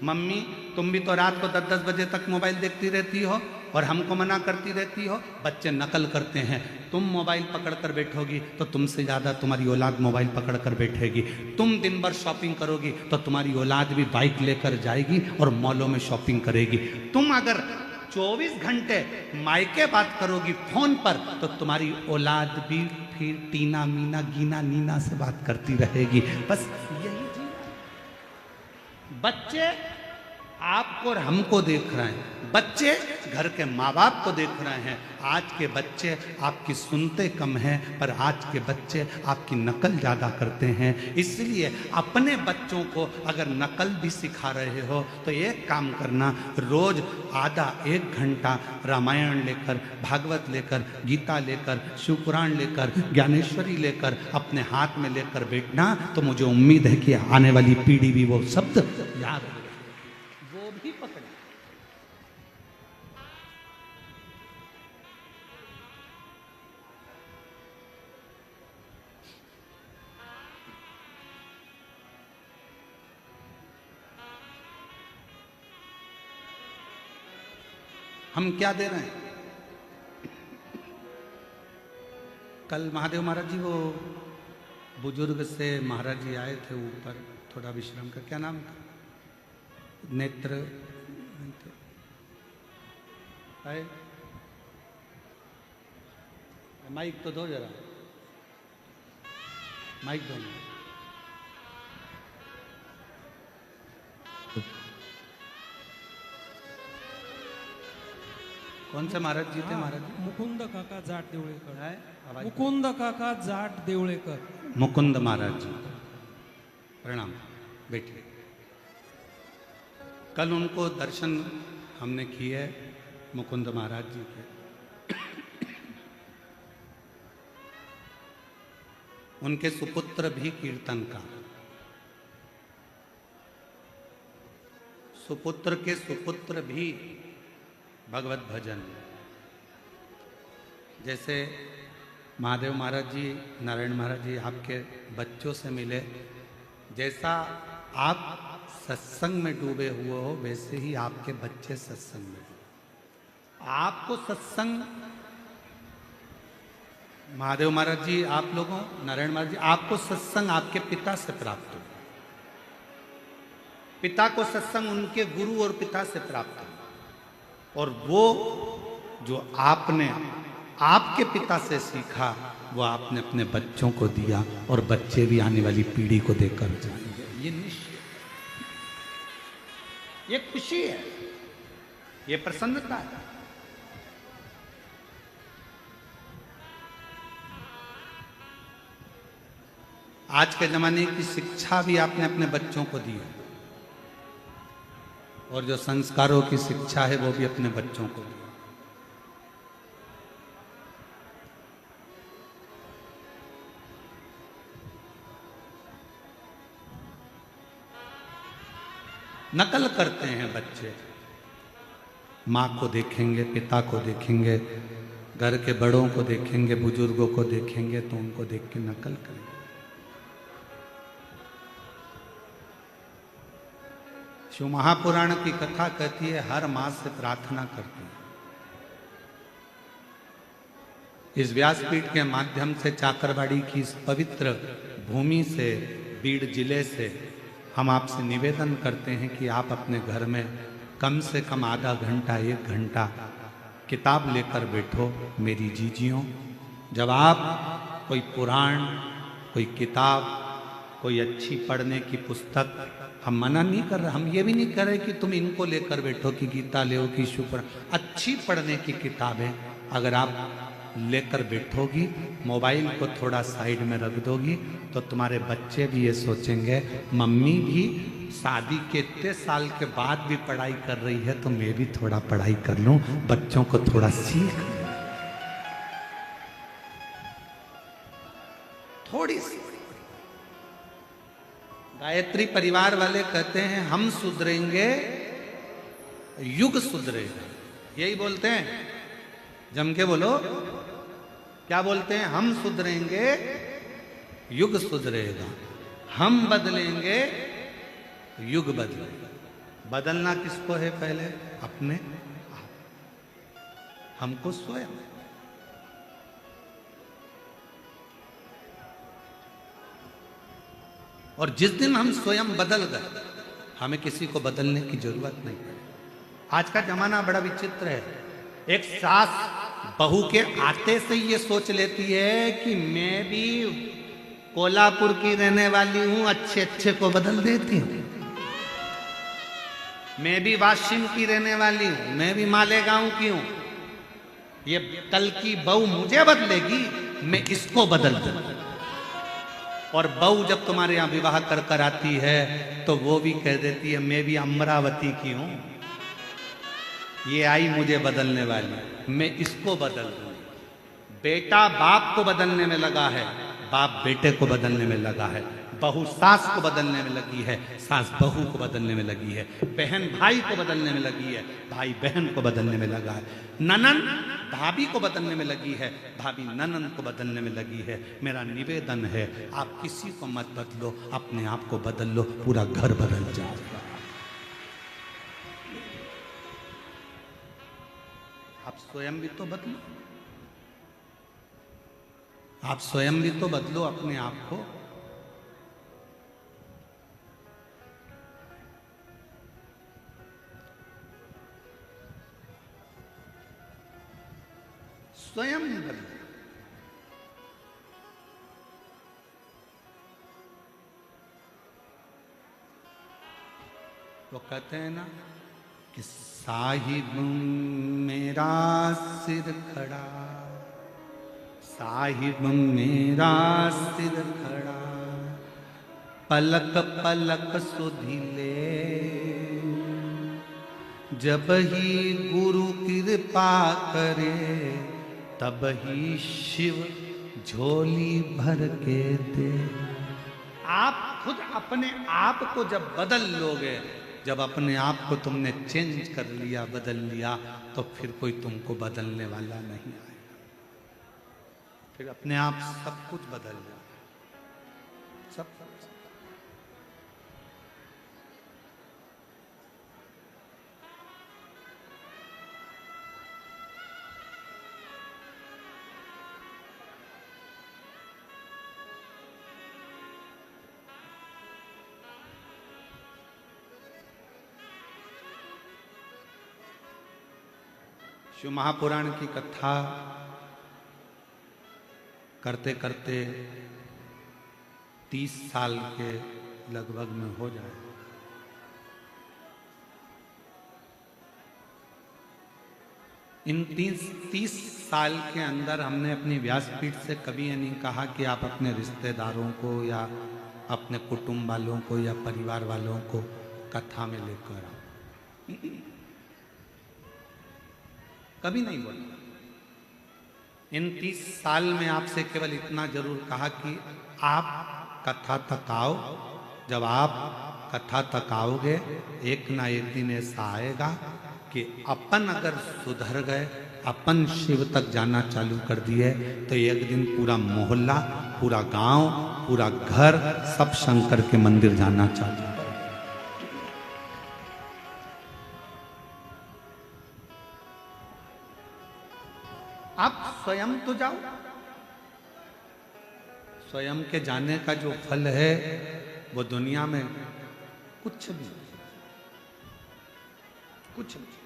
मम्मी तुम भी तो रात को 10-10 बजे तक मोबाइल देखती रहती हो और हमको मना करती रहती हो। बच्चे नकल करते हैं, तुम मोबाइल पकड़ कर बैठोगी तो तुमसे ज़्यादा तुम्हारी औलाद मोबाइल पकड़ कर बैठेगी। तुम दिन भर शॉपिंग करोगी तो तुम्हारी औलाद भी बाइक लेकर जाएगी और मॉलों में शॉपिंग करेगी। तुम अगर 24 घंटे मायके बात करोगी फोन पर तो तुम्हारी औलाद भी फिर टीना मीना गीना नीना से बात करती रहेगी। बस यही चीज। बच्चे आपको और हमको देख रहे हैं, बच्चे घर के माँ बाप को देख रहे हैं। आज के बच्चे आपकी सुनते कम हैं पर आज के बच्चे आपकी नकल ज़्यादा करते हैं। इसलिए अपने बच्चों को अगर नकल भी सिखा रहे हो तो एक काम करना, रोज़ आधा 1 घंटा रामायण लेकर, भागवत लेकर, गीता लेकर, शिवपुराण लेकर, ज्ञानेश्वरी लेकर अपने हाथ में लेकर बैठना। तो मुझे उम्मीद है कि आने वाली पीढ़ी भी वो शब्द याद रखेगी, वो भी पकड़े। हम क्या दे रहे हैं? कल महादेव महाराज जी वो बुजुर्ग से महाराज जी आए थे ऊपर थोड़ा विश्राम कर, क्या नाम था? नेत्र है? माइक तो दो जरा, माइक दो। कौन से महाराज जी थे? महाराज जी मुकुंद काका जाट देवळेकर है? मुकुंद काका जाट देवळेकर। मुकुंद महाराज जी, प्रणाम, बैठिए। कल उनको दर्शन हमने किए मुकुंद महाराज जी के। उनके सुपुत्र भी कीर्तनकार, सुपुत्र के सुपुत्र भी भगवत भजन। जैसे महादेव महाराज जी, नारायण महाराज जी आपके बच्चों से मिले, जैसा आप सत्संग में डूबे हुए हो वैसे ही आपके बच्चे सत्संग में डूबे। आपको सत्संग, महादेव महाराज जी आप लोगों, नारायण महाराज जी आपको सत्संग आपके पिता से प्राप्त हो, पिता को सत्संग उनके गुरु और पिता से प्राप्त हो, और वो जो आपने आपके पिता से सीखा वो आपने अपने बच्चों को दिया, और बच्चे भी आने वाली पीढ़ी को देकर जाएंगे। ये निश्चय, ये खुशी है, ये प्रसन्नता है। आज के जमाने की शिक्षा भी आपने अपने बच्चों को दी है, और जो संस्कारों की शिक्षा है वो भी अपने बच्चों को दी। नकल करते हैं बच्चे, माँ को देखेंगे, पिता को देखेंगे, घर के बड़ों को देखेंगे, बुजुर्गों को देखेंगे तो उनको देख के नकल करेंगे। शिव महापुराण की कथा कहती है हर माँ से प्रार्थना करती है। इस व्यासपीठ के माध्यम से चाकरबाड़ी की इस पवित्र भूमि से, बीड़ जिले से हम आपसे निवेदन करते हैं कि आप अपने घर में कम से कम आधा घंटा, 1 घंटा किताब लेकर बैठो। मेरी जीजियों, जब आप कोई पुराण, कोई किताब, कोई अच्छी पढ़ने की पुस्तक, हम मना नहीं कर रहे, हम ये भी नहीं कर रहे कि तुम इनको लेकर बैठो कि गीता ले कि शिव, अच्छी पढ़ने की किताबें अगर आप लेकर बैठोगी, मोबाइल को थोड़ा साइड में रख दोगी, तो तुम्हारे बच्चे भी ये सोचेंगे मम्मी भी शादी के इतने साल के बाद भी पढ़ाई कर रही है, तो मैं भी थोड़ा पढ़ाई कर लूं, बच्चों को थोड़ा सीख, थोड़ी सी। गायत्री परिवार वाले कहते हैं हम सुधरेंगे, युग सुधरेगा, यही बोलते हैं। जम के बोलो, क्या बोलते हैं? हम सुधरेंगे, युग सुधरेगा, हम बदलेंगे, युग बदलेगा। बदलना किसको है? पहले अपने आप, हमको स्वयं। और जिस दिन हम स्वयं बदल गए, हमें किसी को बदलने की जरूरत नहीं है। आज का जमाना बड़ा विचित्र है। एक सास बहू के आते से ये सोच लेती है कि मैं भी कोल्हापुर की रहने वाली हूं, अच्छे अच्छे को बदल देती हूं। मैं भी वाशिम की रहने वाली हूं, मैं भी मालेगांव की हूं। ये कल की बहू मुझे बदलेगी, मैं इसको बदल दूं। और बहू जब तुम्हारे यहां विवाह कर कर आती है तो वो भी कह देती है मैं भी अमरावती की हूं, ये आई मुझे बदलने वाली, मैं इसको बदल दूं। बेटा बाप को बदलने में लगा है, बाप बेटे को बदलने में लगा है, बहू सास को बदलने में लगी है, सास बहू को बदलने में लगी है, बहन भाई को बदलने में लगी है, भाई बहन को बदलने में लगा है, ननन भाभी को बदलने में लगी है, भाभी ननन को बदलने में लगी है। मेरा निवेदन है आप किसी को मत बदलो, अपने आप को बदल लो, पूरा घर बदल जाएगा। आप स्वयं भी तो बदलो, आप स्वयं भी तो बदलो अपने आप को। स्वयं बदलो। वो कहते हैं ना कि साहिब मेरा सिर खड़ा, साहिब मेरा सिर खड़ा, पलक पलक सुधिले, जब ही गुरु कृपा करे, तब ही शिव झोली भर के दे। आप खुद अपने आप को जब बदल लोगे, जब अपने आप को तुमने चेंज कर लिया, बदल लिया, तो फिर कोई तुमको बदलने वाला नहीं आएगा। फिर अपने आप सब कुछ बदल जाएगा, सब। शिव महापुराण की कथा करते करते 30 साल के लगभग में हो जाए। इन 30 साल के अंदर हमने अपनी व्यासपीठ से कभी ये नहीं कहा कि आप अपने रिश्तेदारों को या अपने कुटुंब वालों को या परिवार वालों को कथा में लेकर आओ, कभी नहीं बोला। इन 30 साल में आपसे केवल इतना जरूर कहा कि आप कथा तक आओ। जब आप कथा तक आओगे, एक ना एक दिन ऐसा आएगा कि अपन अगर सुधर गए, अपन शिव तक जाना चालू कर दिए, तो एक दिन पूरा मोहल्ला, पूरा गांव, पूरा घर, सब शंकर के मंदिर जाना चालू। आप स्वयं तो जाओ। स्वयं के जाने का जो फल है वो दुनिया में कुछ भी, कुछ भी।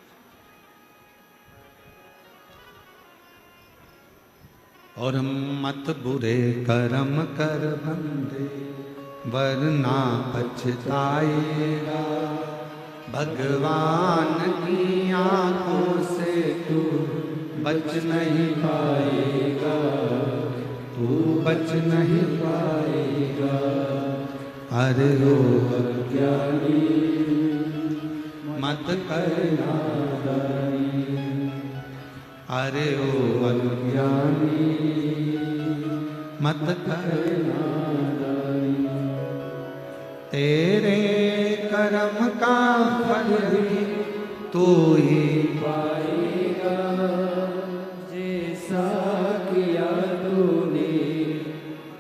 और मत बुरे कर्म कर बंदे, वरना पछताएगा। भगवान की आंखों से तू बच नहीं पाएगा, तू बच नहीं पाएगा। अरे ओ अज्ञानी मत करना दानी, अरे ओ अज्ञानी मत करना दानी। तेरे कर्म का फल भी तू ही पाएगा, जैसा किया तूने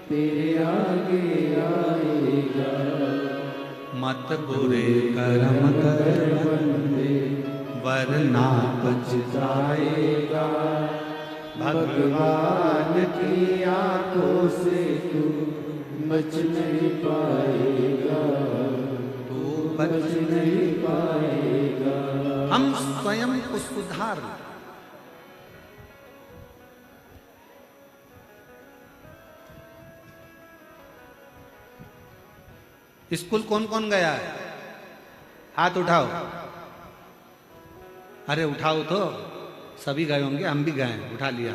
तेरे आगे आएगा। मत बुरे कर्म कर बंदे, वरना पछताएगा। भगवान की आंखों से तू बच नहीं पाएगा, तू बच नहीं पाएगा। हम स्वयं को सुधार लें। स्कूल कौन कौन गया है? हाथ उठाओ। अरे उठाओ तो, सभी गए होंगे, हम भी गए, उठा लिया,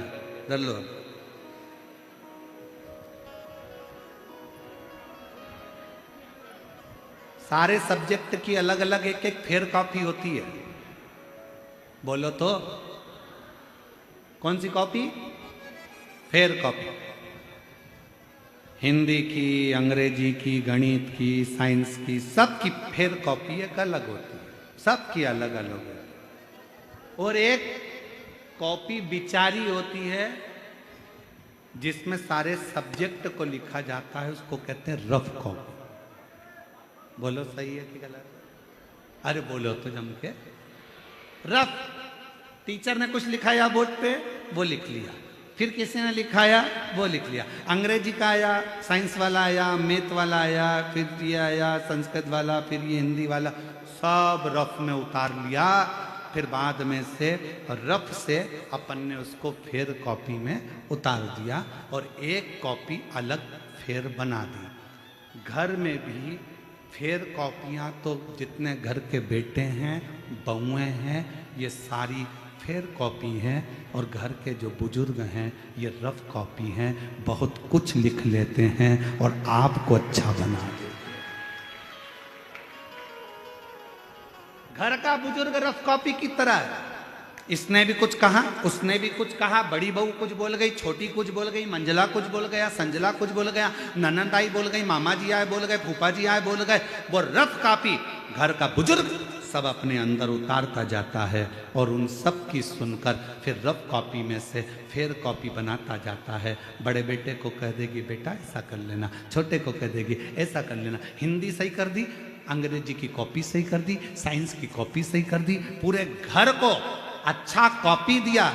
डर लो। सारे सब्जेक्ट की अलग अलग एक एक फेयर कॉपी होती है। बोलो तो, कौन सी कॉपी? Fair copy. हिंदी की, अंग्रेजी की, गणित की, साइंस की, सबकी फेयर कॉपी एक अलग होती है, सबकी अलग अलग होती है। और एक कॉपी बिचारी होती है जिसमें सारे सब्जेक्ट को लिखा जाता है, उसको कहते हैं रफ कॉपी। बोलो सही है कि गलत? अरे बोलो तो जम के। रफ, टीचर ने कुछ लिखाया बोर्ड पे, वो लिख लिया, फिर किसी ने लिखाया, वो लिख लिया। अंग्रेजी का आया, साइंस वाला आया, मैथ वाला आया, फिर ये आया संस्कृत वाला, फिर ये हिंदी वाला, सब रफ में उतार लिया। फिर बाद में से रफ से अपन ने उसको फेयर कॉपी में उतार दिया और एक कॉपी अलग फेयर बना दी। घर में भी फेयर कॉपियाँ तो जितने घर के बेटे हैं, बहुएं हैं, ये सारी फेयर कॉपी हैं। और घर के जो बुजुर्ग हैं ये रफ कॉपी हैं, बहुत कुछ लिख लेते हैं और आपको अच्छा बना देते। घर का बुजुर्ग रफ कॉपी की तरह है। इसने भी कुछ कहा, उसने भी कुछ कहा, बड़ी बहू कुछ बोल गई, छोटी कुछ बोल गई, मंजला कुछ बोल गया, संजला कुछ बोल गया, ननद आई बोल गई, मामा जी आए बोल गए, फूफा जी आए बोल गए। वो रफ कॉपी घर का बुजुर्ग सब अपने अंदर उतारता जाता है और उन सब की सुनकर फिर रफ कॉपी में से फेयर कॉपी बनाता जाता है। बड़े बेटे को कह देगी बेटा ऐसा कर लेना, छोटे को कह देगी ऐसा कर लेना। हिंदी सही कर दी, अंग्रेजी की कॉपी सही कर दी, साइंस की कॉपी सही कर दी, पूरे घर को अच्छा कॉपी दिया,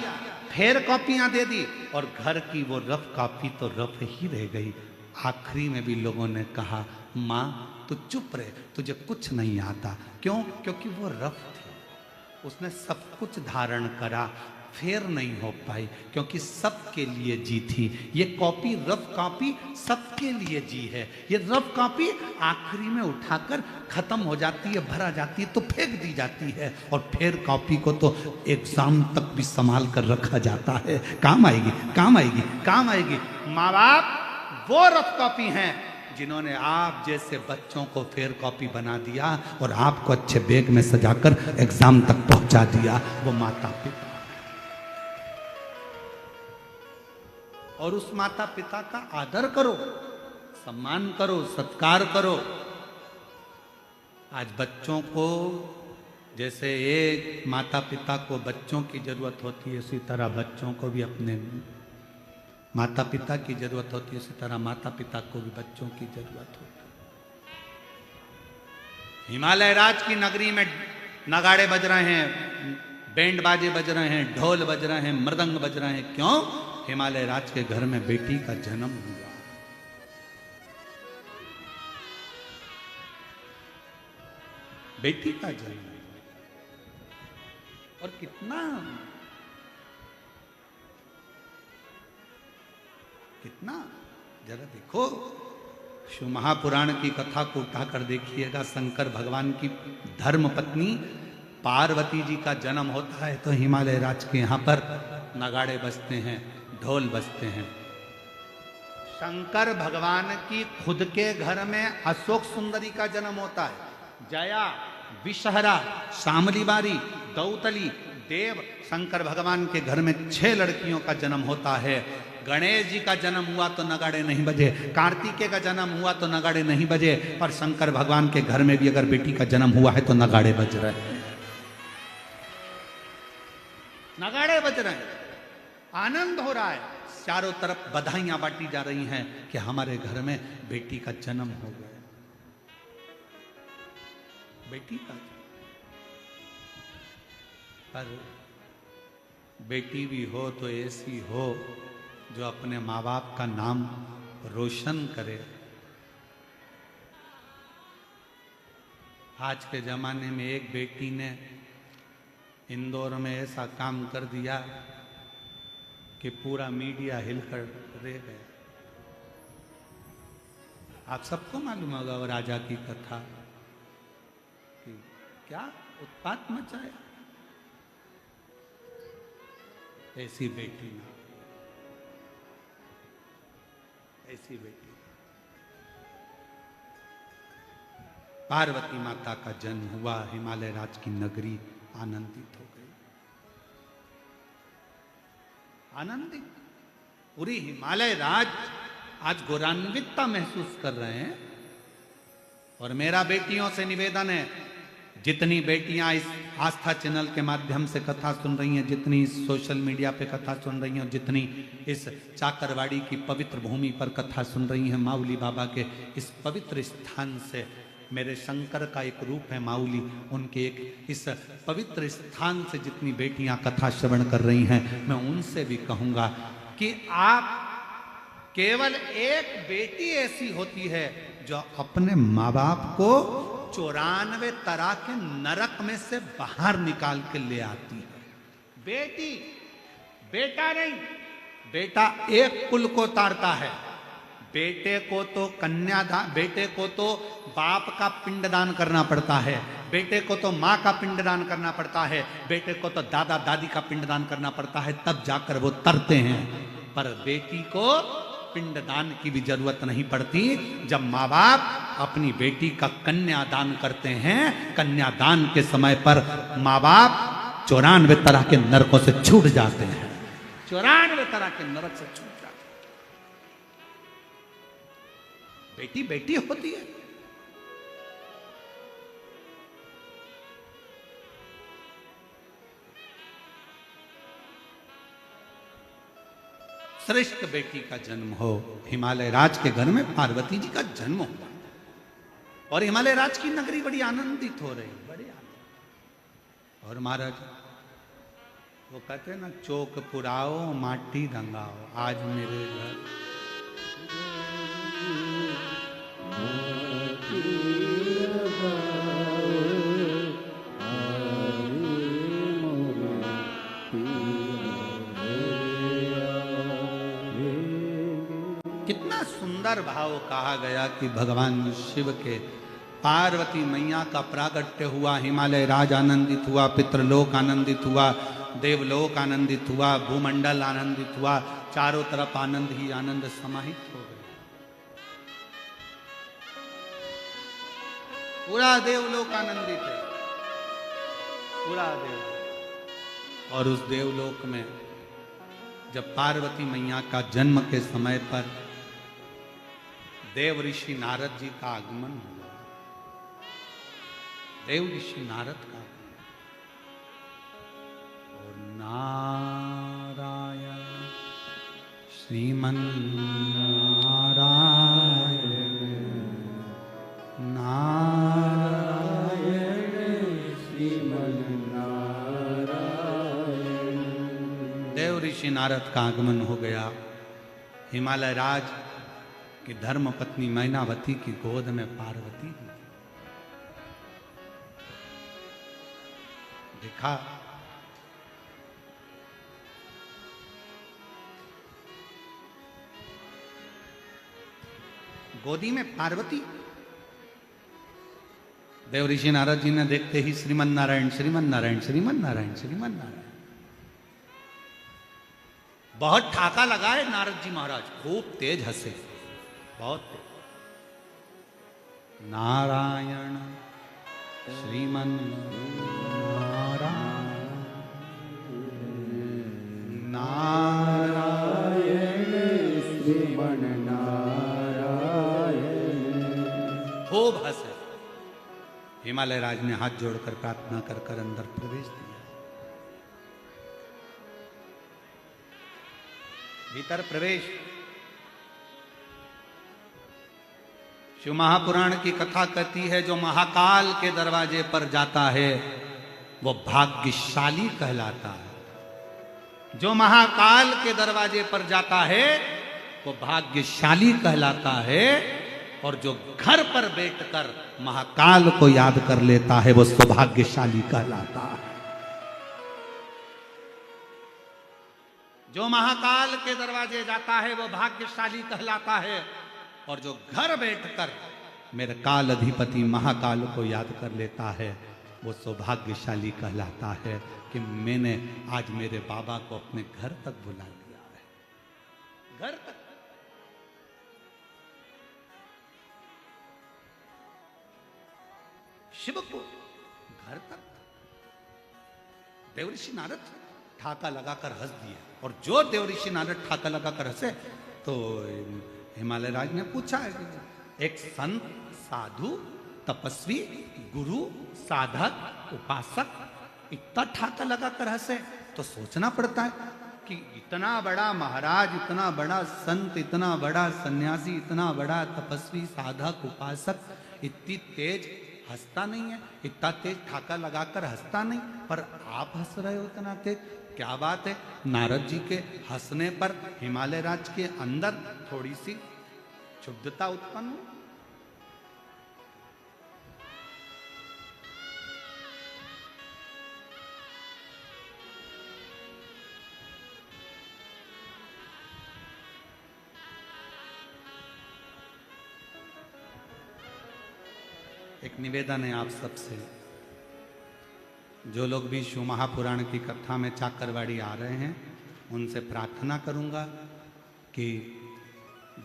फेयर कॉपियां दे दी और घर की वो रफ कॉपी तो रफ ही रह गई। आखिरी में भी लोगों ने कहा माँ तू चुप रहे, तुझे कुछ नहीं आता। क्यों? क्योंकि वो रफ थी, उसने सब कुछ धारण करा, फेयर नहीं हो पाई क्योंकि सबके लिए जी थी। ये कॉपी, रफ कॉपी सबके लिए जी है। ये रफ कॉपी आखिरी में उठाकर खत्म हो जाती है, भरा जाती है तो फेंक दी जाती है। और फेयर कॉपी को तो एग्जाम तक भी संभाल कर रखा जाता है, काम आएगी, काम आएगी, काम आएगी। माँ बाप वो रफ कॉपी हैं जिन्होंने आप जैसे बच्चों को फेयर कॉपी बना दिया और आपको अच्छे बैग में सजाकर एग्जाम तक पहुंचा दिया, वो माता पिता। और उस माता पिता का आदर करो, सम्मान करो, सत्कार करो। आज बच्चों को जैसे एक माता पिता को बच्चों की जरूरत होती है, उसी तरह बच्चों को भी अपने माता पिता की जरूरत होती है, उसी तरह माता पिता को भी बच्चों की जरूरत होती है। हिमालय राज की नगरी में नगाड़े बज रहे हैं, बैंड बाजे बज रहे हैं, ढोल बज रहे हैं, मृदंग बज रहे हैं। क्यों? हिमालय राज के घर में बेटी का जन्म हुआ। बेटी का जन्म। और कितना जरा देखो, शिव महापुराण की कथा को उठाकर देखिएगा। शंकर भगवान की धर्म पत्नी पार्वती जी का जन्म होता है तो हिमालय राज के यहां पर नगाड़े बजते हैं, ढोल बजते हैं। शंकर भगवान की खुद के घर में अशोक सुंदरी का जन्म होता है। जया, विषहरा, शामली बारी, दौतली, देव। शंकर भगवान के घर में 6 लड़कियों का जन्म होता है। गणेश जी का जन्म हुआ तो नगाड़े नहीं बजे, कार्तिकेय का जन्म हुआ तो नगाड़े नहीं बजे, पर शंकर भगवान के घर में भी अगर बेटी का जन्म हुआ है तो नगाड़े बज रहे हैं। नगाड़े बज रहे हैं, आनंद हो रहा है, चारों तरफ बधाइयां बांटी जा रही हैं कि हमारे घर में बेटी का जन्म हो गया। बेटी का, पर बेटी भी हो तो ऐसी हो जो अपने माँ बाप का नाम रोशन करे। आज के जमाने में एक बेटी ने इंदौर में ऐसा काम कर दिया कि पूरा मीडिया हिलकर रह गया। आप सबको मालूम होगा वो राजा की कथा कि क्या उत्पात मचाया। ऐसी बेटी ना, ऐसी बेटी। पार्वती माता का जन्म हुआ, हिमालय राज की नगरी आनंदित हो गई। आनंदित, पूरी हिमालय राज आज गौरवान्वितता महसूस कर रहे हैं। और मेरा बेटियों से निवेदन है, जितनी बेटियां इस आस्था चैनल के माध्यम से कथा सुन रही हैं, जितनी सोशल मीडिया पे कथा सुन रही हैं, जितनी इस चाकरवाड़ी की पवित्र भूमि पर कथा सुन रही हैं, माउली बाबा के इस पवित्र स्थान से, मेरे शंकर का एक रूप है माउली, उनके एक इस पवित्र स्थान से जितनी बेटियां कथा श्रवण कर रही हैं, मैं उनसे भी कहूँगा कि आप, केवल एक बेटी ऐसी होती है जो अपने माँ बाप को 94 तरह के नरक में से बाहर निकाल के ले आती है। बेटी, बेटा नहीं, बेटा एक कुल को तारता है। बेटे को तो कन्यादान, बेटे को तो बाप का पिंडदान करना पड़ता है, बेटे को तो माँ का पिंडदान करना पड़ता है, बेटे को तो दादा दादी का पिंडदान करना पड़ता है, तब जाकर वो तरते हैं। पर बेटी को पिंडदान की भी जरूरत नहीं पड़ती जब माँ बाप अपनी बेटी का कन्यादान करते हैं। कन्यादान के समय पर माँ बाप 94 तरह के नरकों से छूट जाते हैं, 94 तरह के नरक से छूट जाते हैं। बेटी बेटी होती है। श्रेष्ठ बेटी का जन्म हो। हिमालय राज के घर में पार्वती जी का जन्म हुआ और हिमालय राज की नगरी बड़ी आनंदित हो रही, बड़ी आनंद। और महाराज वो कहते हैं ना, चौक पुराओ माटी रंगाओ, आज मेरे घर कितना सुंदर भाव कहा गया कि भगवान शिव के पार्वती मैया का प्रागट्य हुआ, हिमालय राज आनंदित हुआ, पितृलोक आनंदित हुआ, देवलोक आनंदित हुआ, भूमंडल आनंदित हुआ, चारों तरफ आनंद ही आनंद समाहित हो गया। पूरा देवलोक आनंदित है, पूरा देवलोक। और उस देवलोक में जब पार्वती मैया का जन्म के समय पर देव ऋषि नारद जी का आगमन हुआ, देव ऋषि नारद का, और नारायण श्रीमन नारायण नारायण श्रीमन नारायण देव ऋषि नारद का आगमन हो गया। हिमालय राज की धर्म पत्नी मैनावती की गोद में पार्वती थी। देखा गोदी में पार्वती। देव ऋषि नारद जी ने देखते ही श्रीमन नारायण श्रीमन नारायण श्रीमन नारायण श्रीमन नारायण। बहुत ठाका लगाए नारद जी महाराज, खूब तेज हंसे, बहुत तेज। नारायण श्रीमन नारायण नारायण श्रीमन नारायण। खूब हंसे। हिमालय राज ने हाथ जोड़कर प्रार्थना कर कर अंदर प्रवेश दिया। भीतर प्रवेश। शिव महापुराण की कथा कहती है, जो महाकाल के दरवाजे पर जाता है वो भाग्यशाली कहलाता है। जो महाकाल के दरवाजे पर जाता है वो भाग्यशाली कहलाता है। और जो घर पर बैठकर महाकाल को याद कर लेता है वो सौभाग्यशाली कहलाता है। जो महाकाल के दरवाजे जाता है वो भाग्यशाली कहलाता है। और जो घर बैठकर मेरे काल अधिपति महाकाल को याद कर लेता है वो सौभाग्यशाली कहलाता है कि मैंने आज मेरे बाबा को अपने घर तक बुला लिया है। घर तक। शिव को घर तक। देवऋषि नारद ठाका लगाकर हंस दिए। और जो देवऋषि नारद ठाका लगाकर हंसे तो हिमालय राज ने पूछा, एक संत साधु तपस्वी गुरु साधक उपासक इतना ठाका लगाकर हंसे तो सोचना पड़ता है कि इतना बड़ा महाराज, इतना बड़ा संत, इतना बड़ा सन्यासी, इतना बड़ा तपस्वी साधक उपासक इतनी तेज हंसता नहीं है, इतना तेज ठाका लगाकर हंसता नहीं, पर आप हंस रहे हो इतना तेज, क्या बात है? नारद जी के हंसने पर हिमालय राज के अंदर थोड़ी सी क्षुब्धता उत्पन्न हुई। एक निवेदन है आप सबसे, जो लोग भी शिव महापुराण की कथा में चाकरवाड़ी आ रहे हैं उनसे प्रार्थना करूंगा कि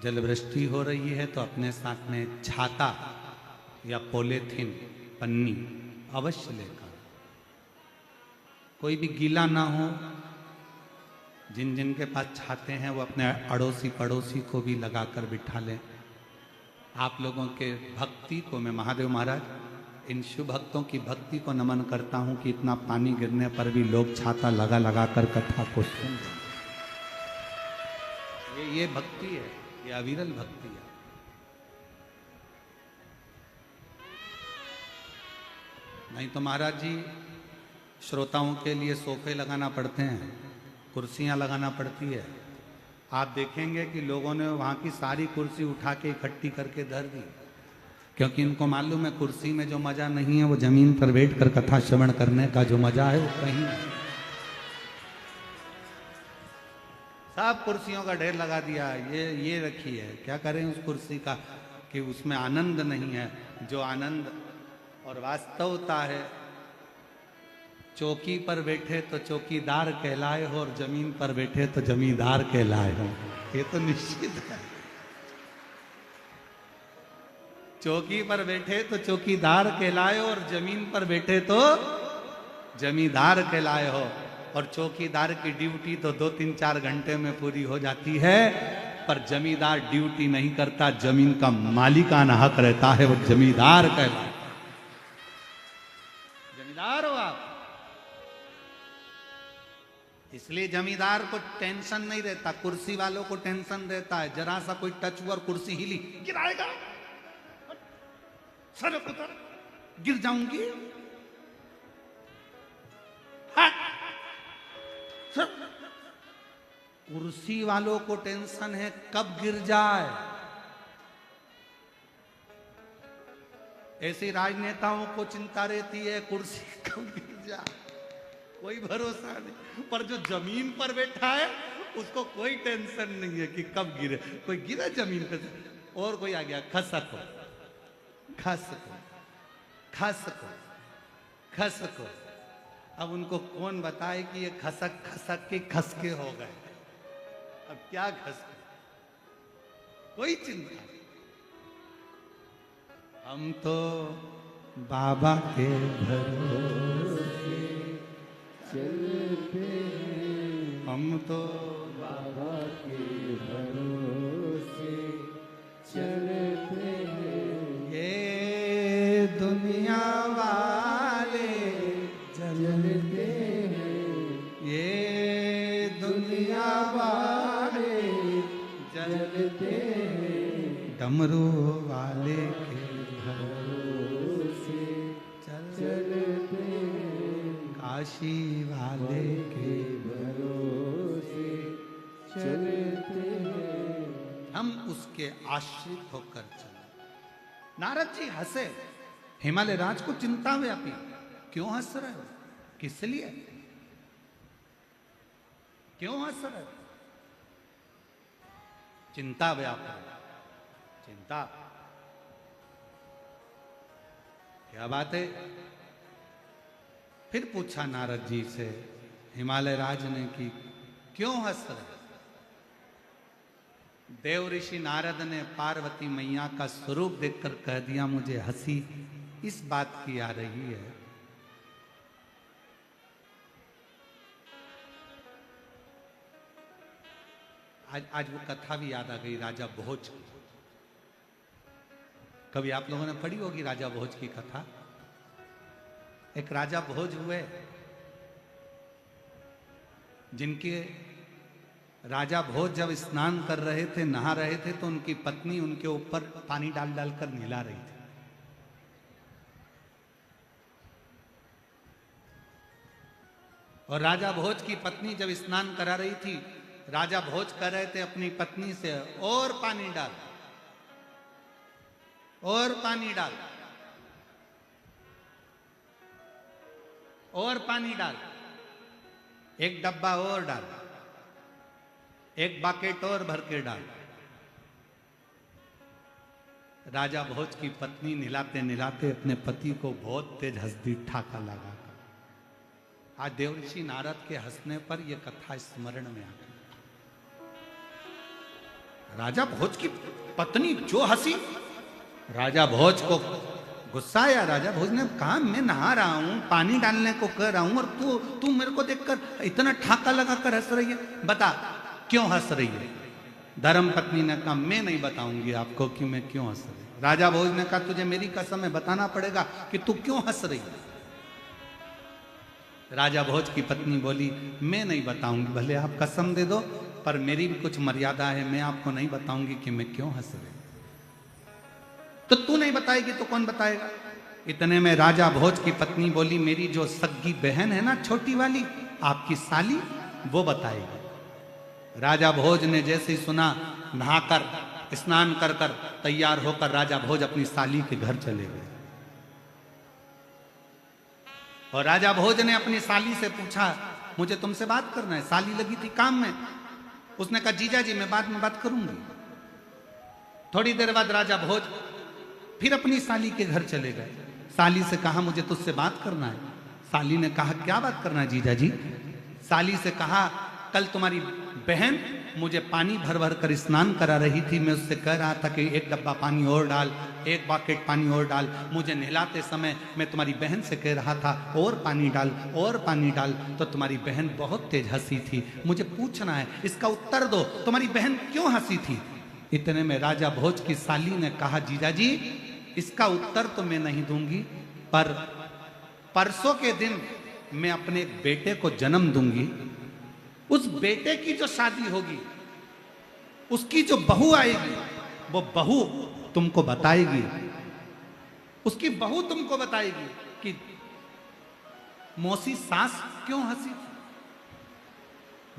जलवृष्टि हो रही है तो अपने साथ में छाता या पॉलीथीन पन्नी अवश्य लेकर, कोई भी गीला ना हो। जिन जिन के पास छाते हैं वो अपने अड़ोसी पड़ोसी को भी लगाकर बिठा लें। आप लोगों के भक्ति को मैं महादेव महाराज इन शिव भक्तों की भक्ति को नमन करता हूं कि इतना पानी गिरने पर भी लोग छाता लगा लगा कर कथा को सुन रहे। ये भक्ति है, ये अविरल भक्ति है। नहीं तो महाराज जी श्रोताओं के लिए सोफे लगाना पड़ते हैं, कुर्सियां लगाना पड़ती है। आप देखेंगे कि लोगों ने वहां की सारी कुर्सी उठा के इकट्ठी करके धर दी, क्योंकि इनको मालूम है कुर्सी में जो मजा नहीं है वो जमीन पर बैठकर कथा श्रवण करने का जो मजा है वो कहीं नहीं। सब कुर्सियों का ढेर लगा दिया, ये रखी है, क्या करें उस कुर्सी का कि उसमें आनंद नहीं है। जो आनंद और वास्तवता है, चौकी पर बैठे तो चौकीदार कहलाए हो और जमीन पर बैठे तो जमींदार कहलाए हो, ये तो निश्चित है। चौकी पर बैठे तो चौकीदार कहलाए और जमीन पर बैठे तो जमींदार कहलाए हो। और चौकीदार की ड्यूटी तो 2-3-4 घंटे में पूरी हो जाती है, पर जमींदार ड्यूटी नहीं करता, जमीन का मालिकाना हक रहता है, वो जमींदार कहलाए। जमींदार हो आप, इसलिए जमींदार को टेंशन नहीं रहता, कुर्सी वालों को टेंशन रहता है। जरा सा कोई टच हुआ और कुर्सी हिली, गिराएगा, सर उतर, गिर जाऊंगी। हाँ, कुर्सी वालों को टेंशन है कब गिर जाए। ऐसे राजनेताओं को चिंता रहती है कुर्सी कब गिर जाए, कोई भरोसा नहीं। पर जो जमीन पर बैठा है उसको कोई टेंशन नहीं है कि कब गिरे। कोई गिरा जमीन पे और कोई आ गया खसको खसको खसको खसको। अब उनको कौन बताए कि ये खसक खसक के खसके हो गए। अब क्या खसके, कोई चिंता नहीं। हम तो बाबा के भरोसे चलते हैं, हम तो बाबा के भरोसे चलते हैं। ये दुनिया वाले चलते हैं, ये दुनिया वाले चलते हैं, डमरू वाले के भरोसे चलते हैं, काशी वाले के भरोसे चलते हैं। हम उसके आश्रित होकर चले। नारद जी हंसे। हिमालय राज को चिंता व्यापी। क्यों हंस रहे हो, किस लिए, क्यों हंस रहे हो? चिंता व्यापी, चिंता क्या बात है? फिर पूछा नारद जी से हिमालय राज ने कि क्यों हंस रहे? देव ऋषि नारद ने पार्वती मैया का स्वरूप देखकर कह दिया मुझे हंसी इस बात की आ रही है आज वो कथा भी याद आ गई राजा भोज की। कभी आप लोगों ने पढ़ी होगी राजा भोज की कथा। एक राजा भोज हुए जिनके राजा भोज जब स्नान कर रहे थे, नहा रहे थे, तो उनकी पत्नी उनके ऊपर पानी डाल डालकर नहला रही थी। और राजा भोज की पत्नी जब स्नान करा रही थी, राजा भोज कह रहे थे अपनी पत्नी से और पानी डाल, और पानी डाल, और पानी डाल, एक डब्बा और डाल, एक बाकेट और भर के डाल। राजा भोज की पत्नी नहलाते नहलाते अपने पति को बहुत तेज हंस दी, ठाका लगा कर। आज देवऋषि नारद के हंसने पर यह कथा स्मरण में आ गई। राजा भोज की पत्नी जो हंसी, राजा भोज को गुस्सा आया। राजा भोज ने कहा मैं नहा रहा हूं, पानी डालने को कह रहा हूं, और तू मेरे को देखकर इतना ठाका लगा कर हंस रही है, बता क्यों हंस रही है? धर्म पत्नी ने कहा मैं नहीं बताऊंगी आपको कि मैं क्यों हंस रही हूं। राजा भोज ने कहा तुझे मेरी कसम है बताना पड़ेगा कि तू क्यों हंस रही है। राजा भोज की पत्नी बोली मैं नहीं बताऊंगी, भले आप कसम दे दो, पर मेरी भी कुछ मर्यादा है, मैं आपको नहीं बताऊंगी कि मैं क्यों हंस रही। तो तू नहीं बताएगी तो कौन बताएगा? इतने में राजा भोज की पत्नी बोली मेरी जो सग्गी बहन है ना, छोटी वाली, आपकी साली, वो बताएगी। राजा भोज ने जैसे ही सुना, नहाकर स्नान कर कर तैयार होकर राजा भोज अपनी साली के घर चले गए। और राजा भोज ने अपनी साली से पूछा मुझे तुमसे बात करना है। साली लगी थी काम में, उसने कहा जीजा जी मैं बाद में बात करूंगी। थोड़ी देर बाद राजा भोज फिर अपनी साली के घर चले गए। साली से कहा मुझे तुझसे बात करना है। साली ने कहा क्या बात करना है जीजा जी? साली से कहा कल तुम्हारी बहन मुझे पानी भर भर कर स्नान करा रही थी, मैं उससे कह रहा था कि एक डब्बा पानी और डाल, एक बाकेट पानी और डाल। मुझे नहलाते समय मैं तुम्हारी बहन से कह रहा था और पानी डाल, और पानी डाल, तो तुम्हारी बहन बहुत तेज हंसी थी। मुझे पूछना है, इसका उत्तर दो, तुम्हारी बहन क्यों हंसी थी? इतने में राजा भोज की साली ने कहा जीजा जी इसका उत्तर तो मैं नहीं दूंगी, पर परसों के दिन मैं अपने बेटे को जन्म दूंगी। उस बेटे की जो शादी होगी, उसकी जो बहू आएगी, वो बहू तुमको बताएगी, उसकी बहू तुमको बताएगी कि मौसी सास क्यों हंसी थी।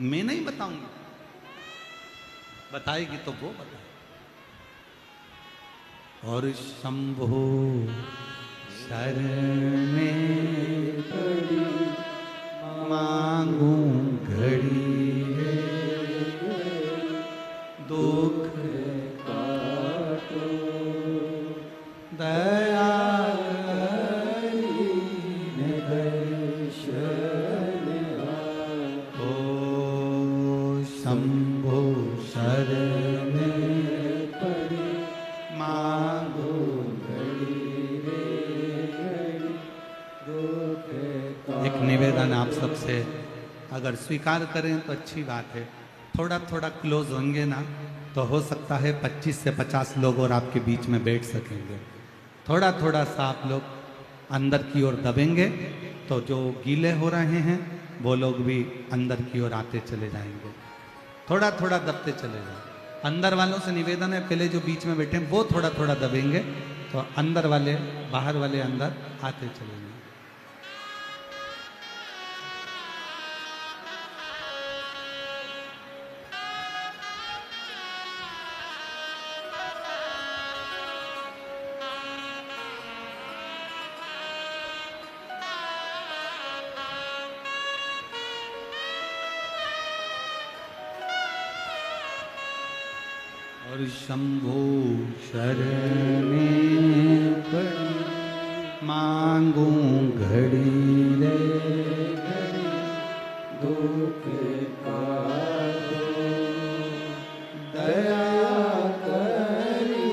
मैं नहीं बताऊंगी, बताएगी तो वो बताए। और शंभो शरणे पड़ी मांगू घड़ी है, दुख काटो दया दर्शन ओ शंभो शरण पड़ी मांगो। एक निवेदन आप सबसे, अगर स्वीकार करें तो अच्छी बात है, थोड़ा थोड़ा क्लोज होंगे ना तो हो सकता है 25 से 50 लोग और आपके बीच में बैठ सकेंगे। थोड़ा थोड़ा सा आप लोग अंदर की ओर दबेंगे तो जो गीले हो रहे हैं वो लोग भी अंदर की ओर आते चले जाएंगे। थोड़ा थोड़ा दबते चले जाए। अंदर वालों से निवेदन है, पहले जो बीच में बैठे हैं वो थोड़ा थोड़ा दबेंगे तो अंदर वाले बाहर वाले अंदर आते चलेंगे। और शंभो शरणे पड़ी मांगू घड़ी रे घड़ी, दुख काटो दया करी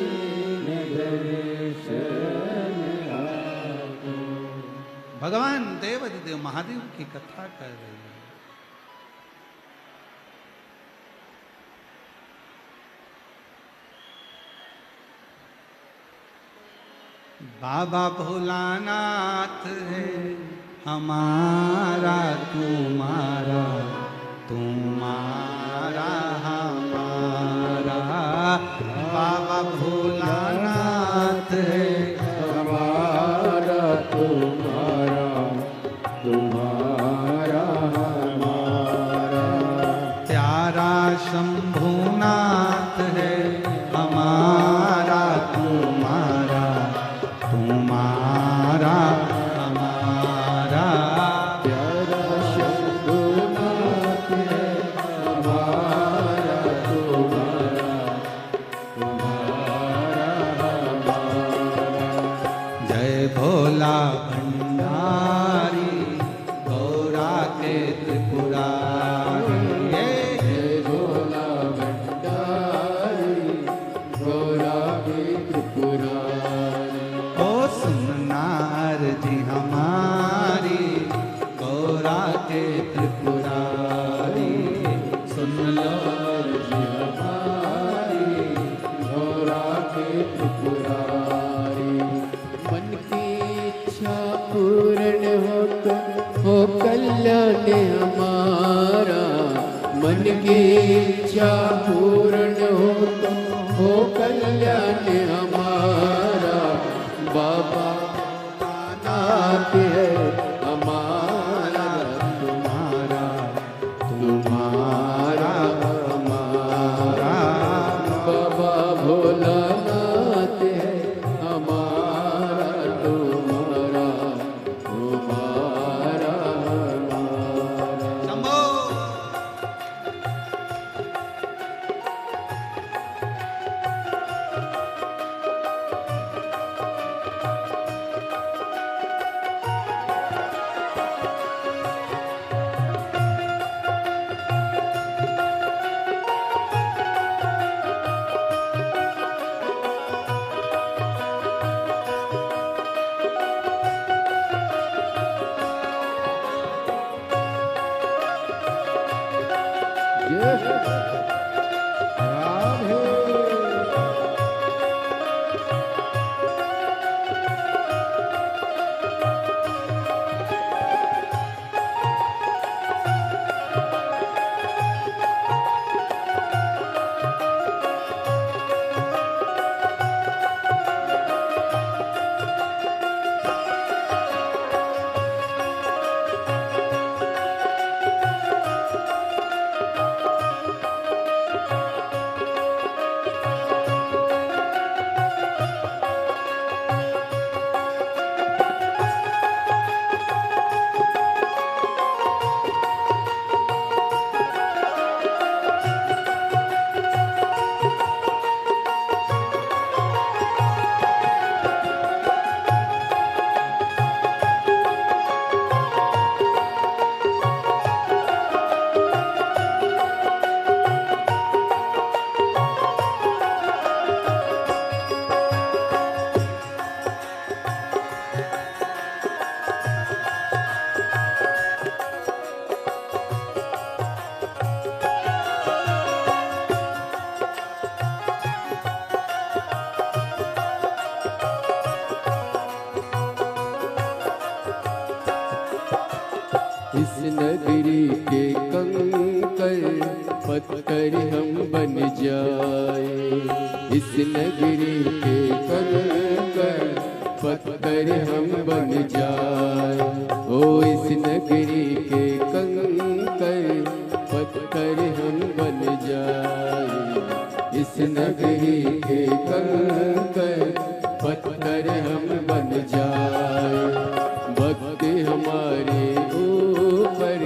दर्शन आपो। भगवान देव महादेव की कथा कर रही है। बाबा भोलानाथ है हमारा, तुम्हारा तुम्हारा हमारा। बाबा भोलानाथ है हमारा तुम्हारा, तुम्हारा हमारा। प्यारा शंभुनाथ है हमारा, तुम्हारा तुम्हारा हमारा। प्यारा शंभुनाथ है हमारा, तुम्हारा तुम्हारा हमारा। जय भोला भंडारी गौरा के त्रिपुरारी। जय भोला भंडारी गौरा के त्रिपुरारी। ओ सुननार जी हमारी गौरा के त्रिपुरारी, सुन लो जी हमारी गौरा के त्रिपुरारी। मन की इच्छा पूर्ण हो कल्याण हमारा। मन की इच्छा पूर्ण हो कल्याण हमारा। बाबा नाथ है हमारा, तुम्हारा तुम्हारा हमारा। बाबा भोलानाथ है हमारा, तुम्हारा तुम्हारा हमारा। शंभो। नगरी के कंकर पत्थर हम बन जाए, इस नगरी के कंकर पत्थर हम बन जाए। ओ इस नगरी के कंकर पत्थर हम बन जाए, इस नगरी के कंकर पत्थर हम बन जाए। भक्त हमारे ऊपर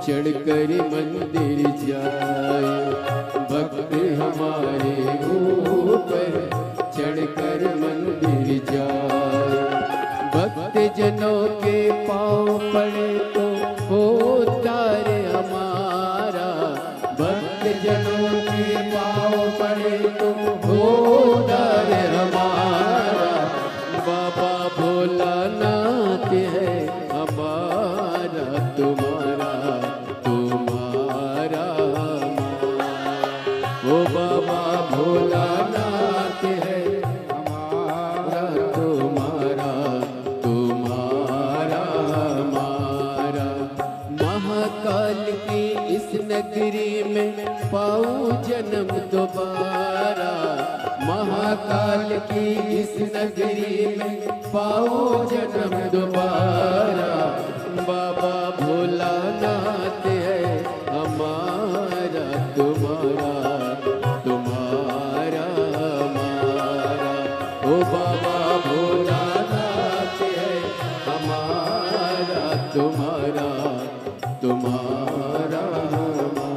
चढ़कर मंदिर जाए, भक्त हमारे ऊपर चढ़कर मंदिर जाए। भक्त जनों के पाँव पड़े तो होता रे हमारा, भक्त जनों के पाँव पड़े तो होता रे हमारा। बाबा भोलानाथ है हमारा, तुम्हारा तुम्हारा ओ बाबा भोलानाथ है हमारा, तुम्हारा तुम्हारा हमारा। महाकाल की इस नगरी में पाऊं जन्म दोबारा, महाकाल की इस नगरी में पाऊं जन्म दोबारा। बाबा भोलानाथ है हमारा, तुम्हारा तुम्हारा हमारा। ओ बाबा भोलानाथ है हमारा, तुम्हारा तुम्हारा हमारा।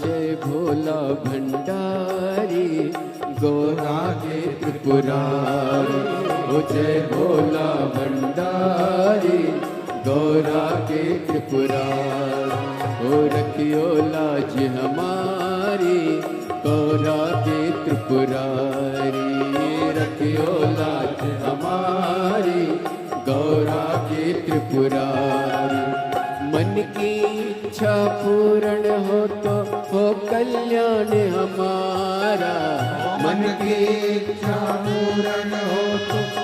जय भोला भंडारी गौरा के त्रिपुरारी, ओ जय भोला भंडारी गौरा के त्रिपुरारी। ओ रखियो लाज हमारी गौरा के त्रिपुरारी, रखियो लाज हमारी गौरा के त्रिपुरारी। मन की इच्छा पूर्ण हो कल्याण हमारा, मन की इच्छा पूर्ण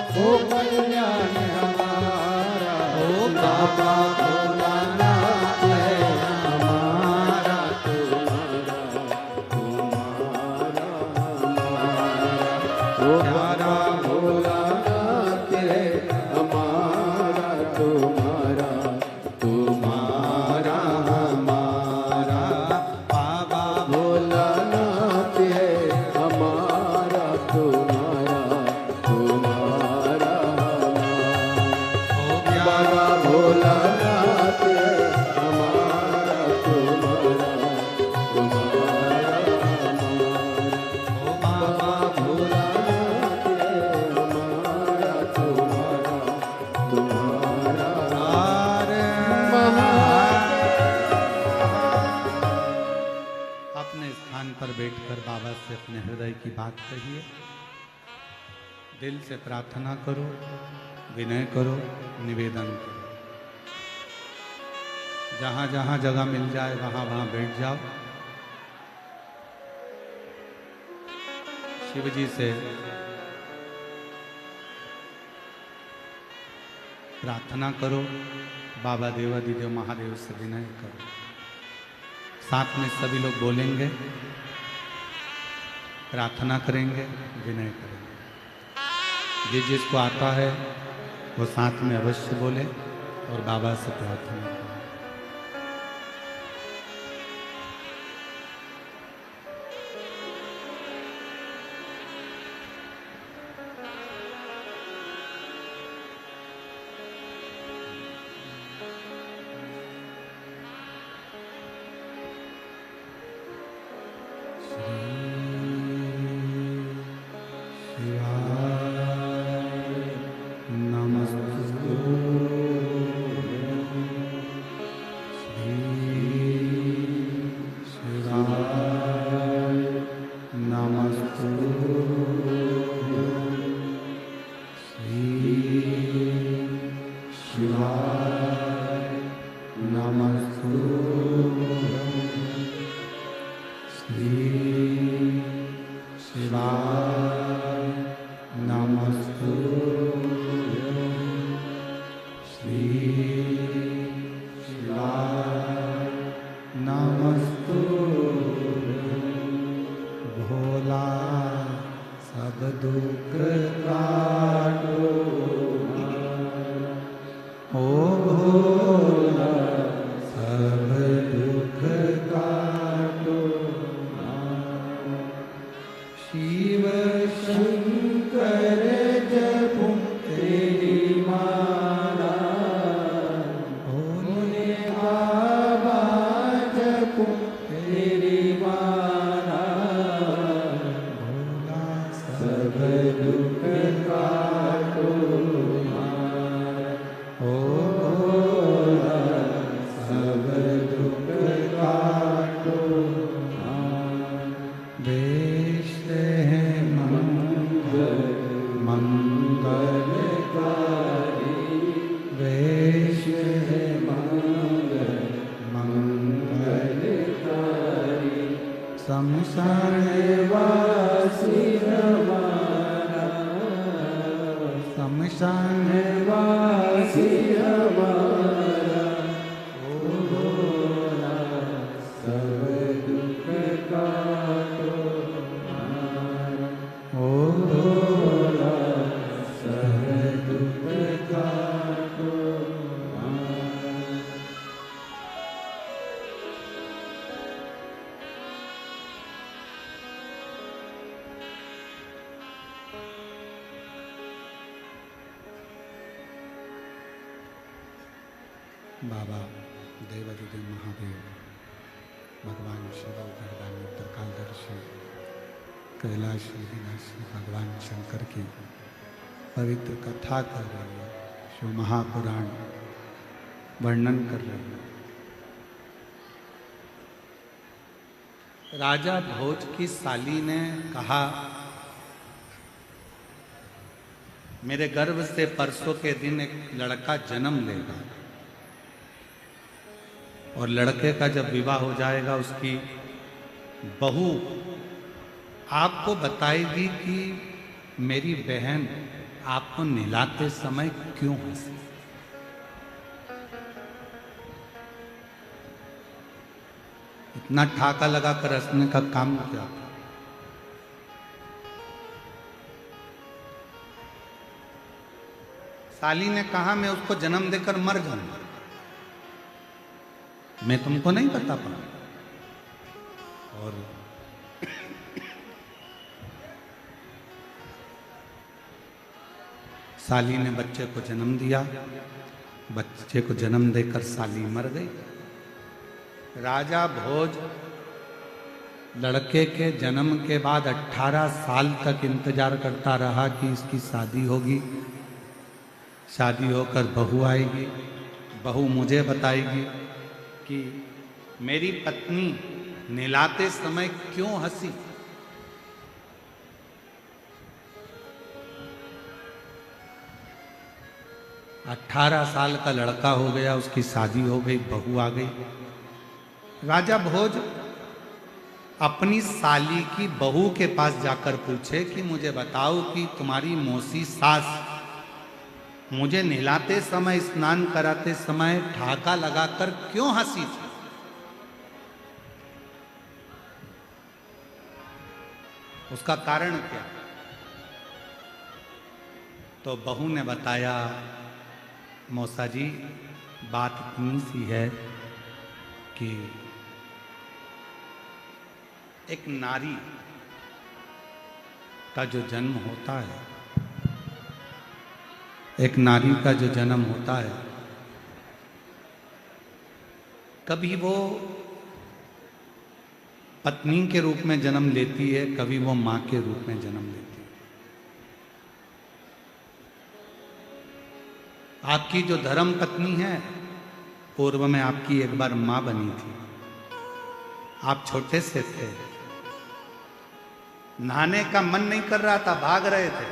हो कल्याण हमारा। ओ बाबा भोलानाथ है हमारा, तुम्हारा तुम्हारा हमारा। ओ बाबा भोलानाथ है हमारा, तुम्हारा तुम्हारा हमारा। बाबा भोलानाथ है हमारा, तुम्हारा तुम्हारा हमारा। बाबा भोलानाथ है हमारा, तुम्हारा तुम्हारा। अपने स्थान पर बैठकर बाबा से अपने हृदय की बात कहिए। दिल से प्रार्थना करो, विनय करो, निवेदन करो। जहाँ जहाँ जगह मिल जाए वहाँ वहाँ बैठ जाओ। शिव जी से प्रार्थना करो, बाबा देवादिदेव महादेव से विनय करो। साथ में सभी लोग बोलेंगे, प्रार्थना करेंगे, विनय करेंगे। ये जिसको आता है वो साथ में अवश्य बोले और बाबा से प्रार्थना करें। बाबा देवादिदेव महादेव, भगवान शिव गर्दानी त्रिकालदर्शी, कैलाश विनाशी भगवान शंकर की पवित्र कथा कर रही है, शिव महापुराण वर्णन कर रही है। राजा भोज की साली ने कहा, मेरे गर्भ से परसों के दिन एक लड़का जन्म लेगा और लड़के का जब विवाह हो जाएगा उसकी बहू आपको बताएगी कि मेरी बहन आपको नहलाते समय क्यों हंसी। इतना ठाका लगाकर हंसने का काम क्या? साली ने कहा, मैं उसको जन्म देकर मर जाऊंगा, मैं तुमको नहीं बता पाऊंगा। और साली ने बच्चे को जन्म दिया। बच्चे को जन्म देकर साली मर गई। राजा भोज लड़के के जन्म के बाद 18 साल तक इंतजार करता रहा कि इसकी शादी होगी। शादी होकर बहू आएगी, बहू मुझे बताएगी कि मेरी पत्नी नहलाते समय क्यों हंसी? अठारह साल का लड़का हो गया, उसकी शादी हो गई, बहू आ गई। राजा भोज अपनी साली की बहू के पास जाकर पूछे कि मुझे बताओ कि तुम्हारी मौसी सास मुझे नहलाते समय, स्नान कराते समय ठाका लगाकर क्यों हंसी थी? उसका कारण क्या? तो बहू ने बताया, मौसा जी बात इतनी सी है कि एक नारी का जो जन्म होता है, एक नारी का जो जन्म होता है, कभी वो पत्नी के रूप में जन्म लेती है, कभी वो मां के रूप में जन्म लेती है। आपकी जो धर्म पत्नी है, पूर्व में आपकी एक बार मां बनी थी। आप छोटे से थे, नहाने का मन नहीं कर रहा था, भाग रहे थे,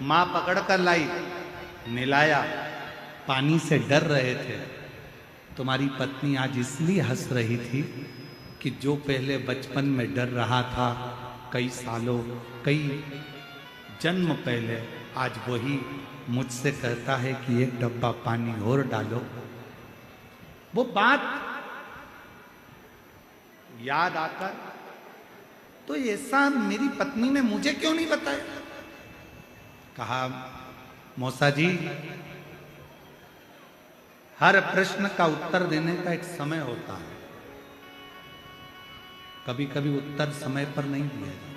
मां पकड़ कर लाई, नहलाया, पानी से डर रहे थे। तुम्हारी पत्नी आज इसलिए हंस रही थी कि जो पहले बचपन में डर रहा था, कई सालों, कई जन्म पहले, आज वही मुझसे कहता है कि एक डब्बा पानी और डालो। वो बात याद आकर, तो ऐसा मेरी पत्नी ने मुझे क्यों नहीं बताया? कहा, मौसा जी हर प्रश्न का उत्तर देने का एक समय होता है, कभी कभी उत्तर समय पर नहीं दिया जाता।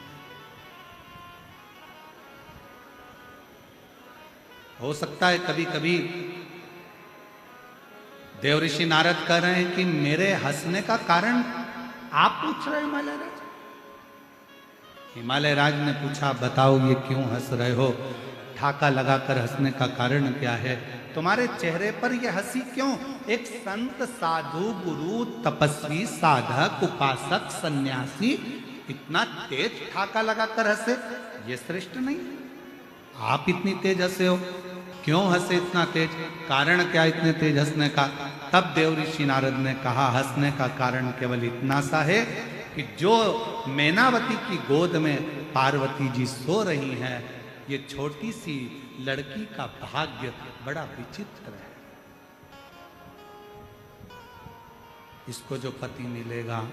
हो सकता है कभी कभी देवऋषि नारद कह रहे हैं कि मेरे हंसने का कारण आप पूछ रहे हिमालय राज। हिमालय राज ने पूछा, बताओ ये क्यों हंस रहे हो? ठाका लगाकर हंसने का कारण क्या है? तुम्हारे चेहरे पर यह हंसी क्यों? एक संत, साधु, गुरु, तपस्वी, साधक, उपासक, सन्यासी इतना तेज ठाका लगाकर हंसे, ये श्रेष्ठ नहीं? आप इतनी तेज हंसे हो, क्यों हंसे इतना तेज? कारण क्या इतने तेज हंसने का? तब देवऋषि नारद ने कहा, हंसने का कारण केवल इतना सा है कि जो मैनावती की गोद में पार्वती जी सो रही हैं, ये छोटी सी लड़की का भाग्य बड़ा विचित्र है। इसको जो पति मिलेगा,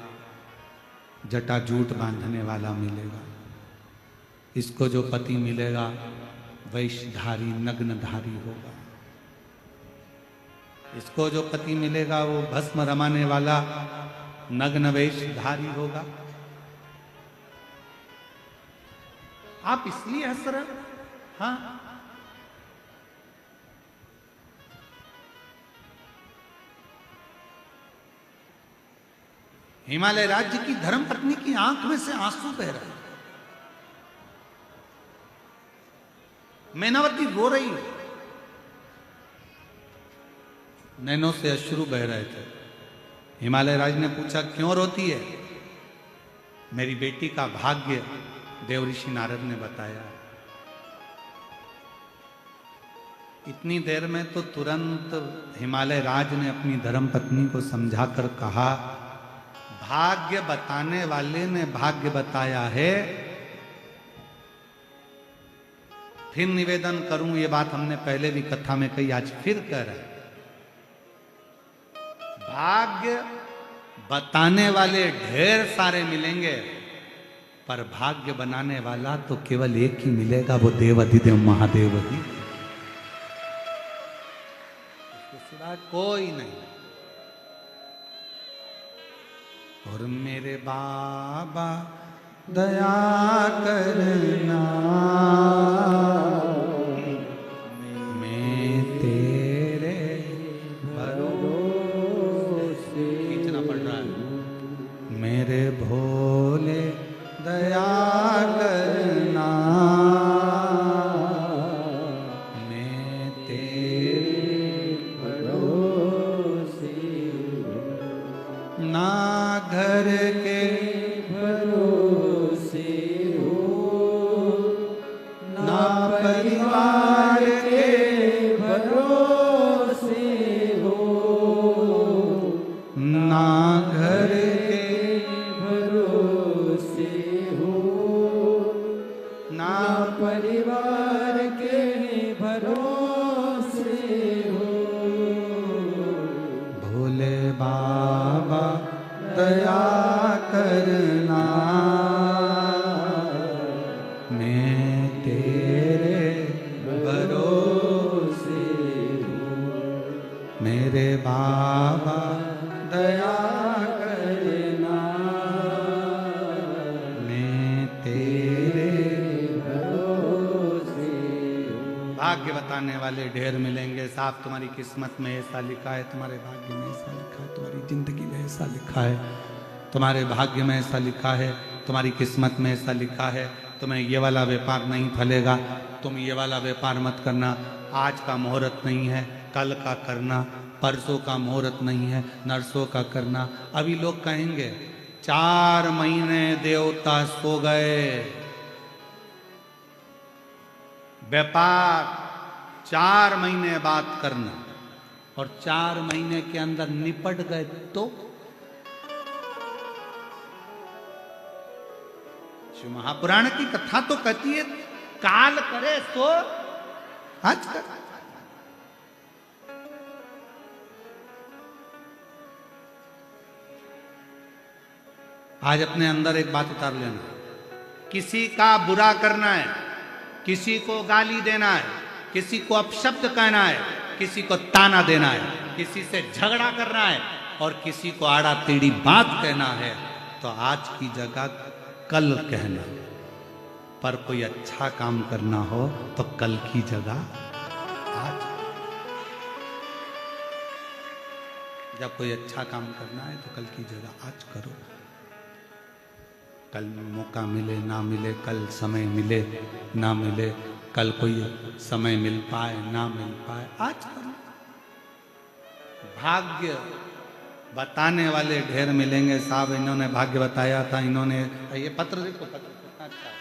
जटाजूट बांधने वाला मिलेगा। इसको जो पति मिलेगा, वैशधारी, नग्नधारी होगा। इसको जो पति मिलेगा, वो भस्म रमाने वाला नग्न वेशधारी होगा। आप इसलिए हंस रहे? हाँ, हिमालय राज्य की धर्मपत्नी की आंख में से आंसू बह रहे, मैनावती रो रही है, नैनों से अश्रु बह रहे थे। हिमालय राज ने पूछा, क्यों रोती है? मेरी बेटी का भाग्य, देवऋषि नारद ने बताया। इतनी देर में तो तुरंत हिमालय राज ने अपनी धर्मपत्नी को समझाकर कहा, भाग्य बताने वाले ने भाग्य बताया है। फिर निवेदन करूं, ये बात हमने पहले भी कथा में कही, आज फिर कह रहे हैं, भाग्य बताने वाले ढेर सारे मिलेंगे, पर भाग्य बनाने वाला तो केवल एक ही मिलेगा, वो देवाधिदेव महादेव ही। इसके सिवा कोई नहीं। और मेरे बाबा दया करना, मैं तेरे भरोसे, खींचना पड़ रहा है, मेरे भोले दया करना, मैं तेरे भरोसे, ना घर भाग्य बताने वाले ढेर मिलेंगे। साहब तुम्हारी किस्मत में ऐसा लिखा है, तुम्हारे भाग्य में ऐसा लिखा है, तुम्हारी जिंदगी में ऐसा लिखा है, तुम्हारे भाग्य में ऐसा लिखा है, तुम्हारी किस्मत में ऐसा लिखा है, तुम्हें ये वाला व्यापार नहीं फलेगा, तुम ये वाला व्यापार मत करना, आज का मुहूर्त नहीं है, कल का करना, परसों का मुहूर्त नहीं है, नरसों का करना। अभी लोग कहेंगे 4 महीने देवता सो गए, व्यापार 4 महीने बाद करना, और 4 महीने के अंदर निपट गए तो शिव महापुराण की कथा तो कहती है काल करे सो आज कर। आज अपने अंदर एक बात उतार लेना, किसी का बुरा करना है, किसी को गाली देना है, किसी को अपशब्द कहना है, किसी को ताना देना है, किसी से झगड़ा करना है और किसी को आड़ा टेढ़ी बात कहना है, तो आज की जगह कल कहना। पर कोई अच्छा काम करना हो तो कल की जगह आज। जब कोई अच्छा काम करना है तो कल की जगह आज करो। कल मौका मिले ना मिले, कल समय मिले ना मिले, कल कोई समय मिल पाए ना मिल पाए, आज करो। भाग्य बताने वाले ढेर मिलेंगे। साहब इन्होंने भाग्य बताया था, इन्होंने ये पत्र देखो, पत्र कितना अच्छा है।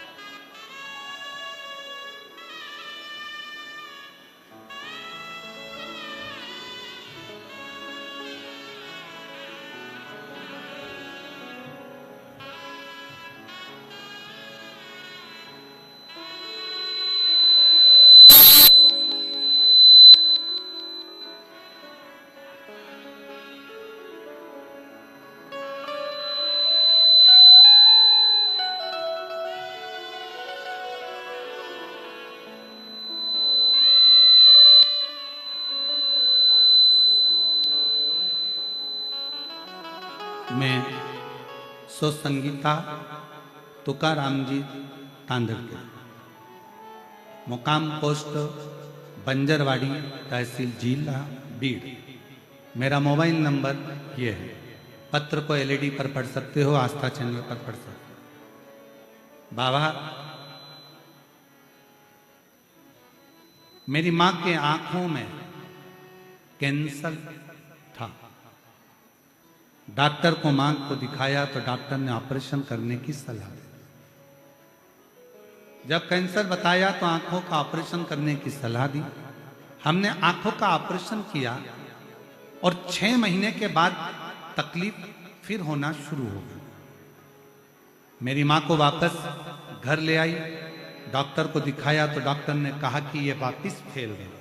मैं सुसंगीता तुकाराम जी तांदड़के, मुकाम पोस्ट बंजरवाड़ी, तहसील जिला बीड़। मेरा मोबाइल नंबर ये है। पत्र को एलईडी पर पढ़ सकते हो, आस्था चैनल पर पढ़ सकते हो। बाबा, मेरी मां के आंखों में कैंसर था। डॉक्टर को मां को दिखाया तो डॉक्टर ने ऑपरेशन करने की सलाह दी। जब कैंसर बताया तो आंखों का ऑपरेशन करने की सलाह दी। हमने आंखों का ऑपरेशन किया और 6 महीने के बाद तकलीफ फिर होना शुरू हो गई। मेरी मां को वापस घर ले आई, डॉक्टर को दिखाया तो डॉक्टर ने कहा कि ये वापस फैल गए।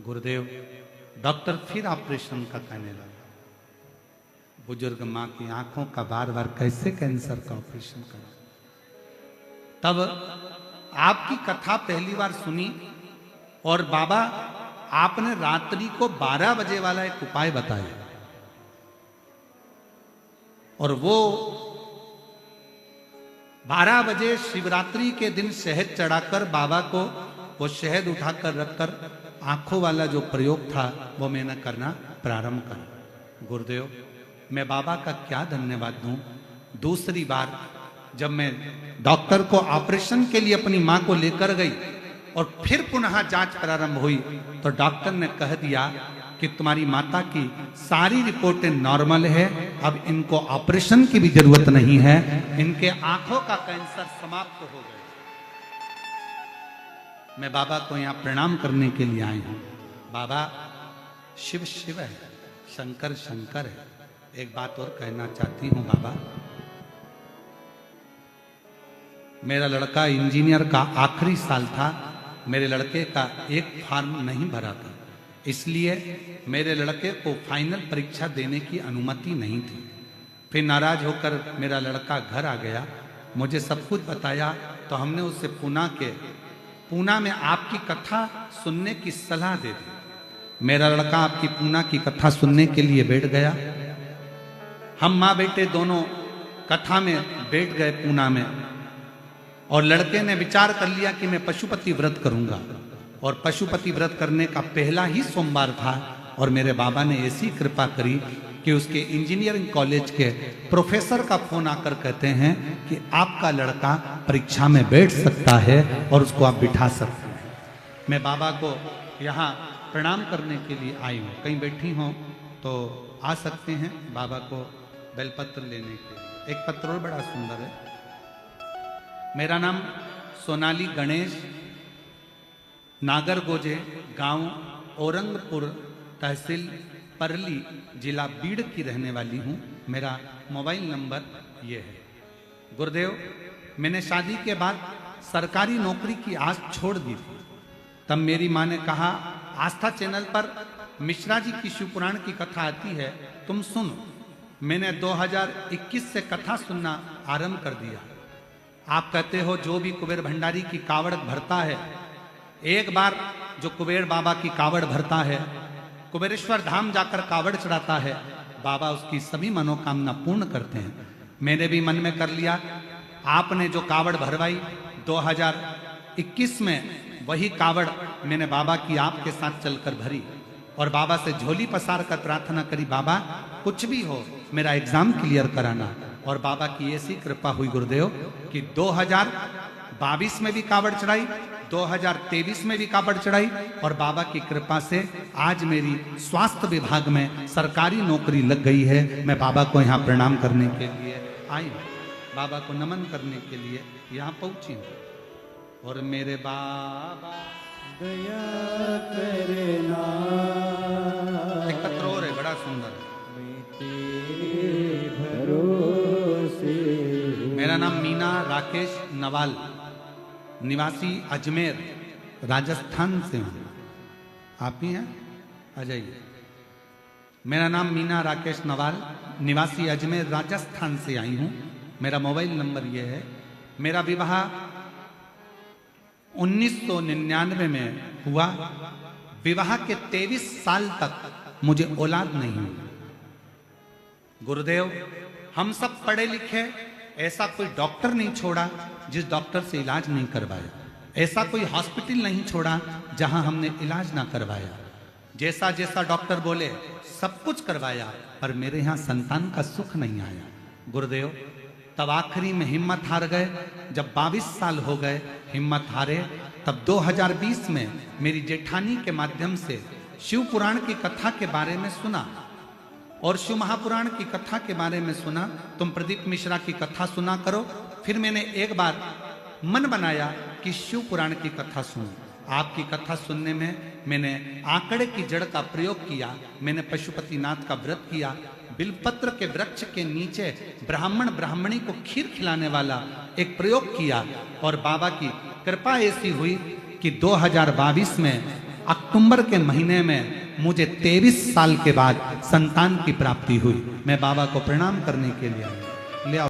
गुरुदेव, डॉक्टर फिर ऑपरेशन का कहने लगा। बुजुर्ग मां की आंखों का बार बार कैसे कैंसर का ऑपरेशन करें। तब आपकी कथा पहली बार सुनी और बाबा आपने रात्रि को 12 बजे वाला एक उपाय बताया, और वो 12 बजे शिवरात्रि के दिन शहद चढ़ाकर बाबा को वो शहद उठाकर रखकर आंखों वाला जो प्रयोग था वो मैंने करना प्रारंभ करा। गुरुदेव, मैं बाबा का क्या धन्यवाद दूं। दूसरी बार जब मैं डॉक्टर को ऑपरेशन के लिए अपनी मां को लेकर गई और फिर पुनः जांच प्रारंभ हुई तो डॉक्टर ने कह दिया कि तुम्हारी माता की सारी रिपोर्टें नॉर्मल है, अब इनको ऑपरेशन की भी जरूरत नहीं है, इनके आंखों का कैंसर समाप्त हो गया। मैं बाबा को यहां प्रणाम करने के लिए आई हूं। बाबा, शिव शिव है, शंकर शंकर है। एक बात और कहना चाहती हूं बाबा, मेरा लड़का इंजीनियर का आखिरी साल था, मेरे लड़के का एक फॉर्म नहीं भरा था, इसलिए मेरे लड़के को फाइनल परीक्षा देने की अनुमति नहीं थी। फिर नाराज होकर मेरा लड़का घर आ गया, मुझे सब कुछ बताया तो हमने उससे पूना में आपकी कथा सुनने की सलाह दे दी। मेरा लड़का आपकी पूना की कथा सुनने के लिए बैठ गया। हम माँ बेटे दोनों कथा में बैठ गए पूना में, और लड़के ने विचार कर लिया कि मैं पशुपति व्रत करूंगा। और पशुपति व्रत करने का पहला ही सोमवार था और मेरे बाबा ने ऐसी कृपा करी कि उसके इंजीनियरिंग कॉलेज के प्रोफेसर का फोन आकर कहते हैं कि आपका लड़का परीक्षा में बैठ सकता है और उसको आप बिठा सकते हैं। मैं बाबा को यहाँ प्रणाम करने के लिए आई हूँ। कहीं बैठी हों तो आ सकते हैं बाबा को बेलपत्र लेने के लिए। एक पत्र और बड़ा सुंदर है। मेरा नाम सोनाली गणेश, नागरगोजे, गांव औरंगपुर, तहसील परली, जिला बीड़ की रहने वाली हूँ। मेरा मोबाइल नंबर ये है। गुरुदेव, मैंने शादी के बाद सरकारी नौकरी की आस छोड़ दी थी। तब मेरी माँ ने कहा, आस्था चैनल पर मिश्रा जी की शिव पुराण की कथा आती है, तुम सुनो। मैंने 2021 से कथा सुनना आरंभ कर दिया। आप कहते हो जो भी कुबेर भंडारी की कावड़ भरता है, एक बार जो कुबेर बाबा की कावड़ भरता है, कुबेरेश्वर धाम जाकर कावड़ चढ़ाता है, बाबा उसकी सभी मनोकामना पूर्ण करते हैं। मैंने भी मन में कर लिया। आपने जो कावड़ भरवाई 2021 में, वही कावड़ मैंने बाबा की आपके साथ चलकर भरी और बाबा से झोली पसार कर प्रार्थना करी, बाबा कुछ भी हो मेरा एग्जाम क्लियर कराना। और बाबा की ऐसी कृपा हुई गुरुदेव कि 2022 में भी कावड़ चढ़ाई, 2023 में भी कावड़ चढ़ाई और बाबा की कृपा से आज मेरी स्वास्थ्य विभाग में सरकारी नौकरी लग गई है। मैं बाबा को यहाँ प्रणाम करने के लिए आई हूँ, बाबा को नमन करने के लिए यहाँ पहुंची हूँ। और मेरे बाबा दया करना, एक पत्र और है बड़ा सुंदर। तेरे भरोसे। मेरा नाम मीना राकेश नवाल, निवासी अजमेर राजस्थान से हूँ। आप ही हैं? आ जाइए। मेरा नाम मीना राकेश नवाल, निवासी अजमेर राजस्थान से आई हूँ। मेरा मोबाइल नंबर ये है। मेरा विवाह 1999 में हुआ। विवाह के 23 साल तक मुझे औलाद नहीं हुई। गुरुदेव, हम सब पढ़े लिखे, ऐसा कोई डॉक्टर नहीं छोड़ा जिस डॉक्टर से इलाज नहीं करवाया, ऐसा कोई हॉस्पिटल नहीं छोड़ा जहां हमने इलाज ना करवाया। जैसा जैसा डॉक्टर बोले सब कुछ करवाया, पर मेरे यहाँ संतान का सुख नहीं आया। गुरुदेव, तब आखिरी में हिम्मत हार गए। जब 22 साल हो गए हिम्मत हारे, तब 2020 में मेरी जेठानी के माध्यम से शिव पुराण की कथा के बारे में सुना और शिव महापुराण की कथा के बारे में सुना। तुम प्रदीप मिश्रा की कथा सुना करो। फिर मैंने एक बार मन बनाया कि शिव पुराण की कथा सुनूं। आपकी कथा सुनने में मैंने आंकड़े की जड़ का प्रयोग किया। मैंने पशुपतिनाथ का व्रत किया। बिलपत्र के वृक्ष के नीचे ब्राह्मण ब्राह्मणी को खीर खिलाने वाला एक प्रयोग किया और बाबा की कृपा ऐसी हुई कि 2022 में अक्टूबर के महीने में मुझे 23 साल के बाद संतान की प्राप्ति हुई। मैं बाबा को प्रणाम करने के लिए आया। ले आओ।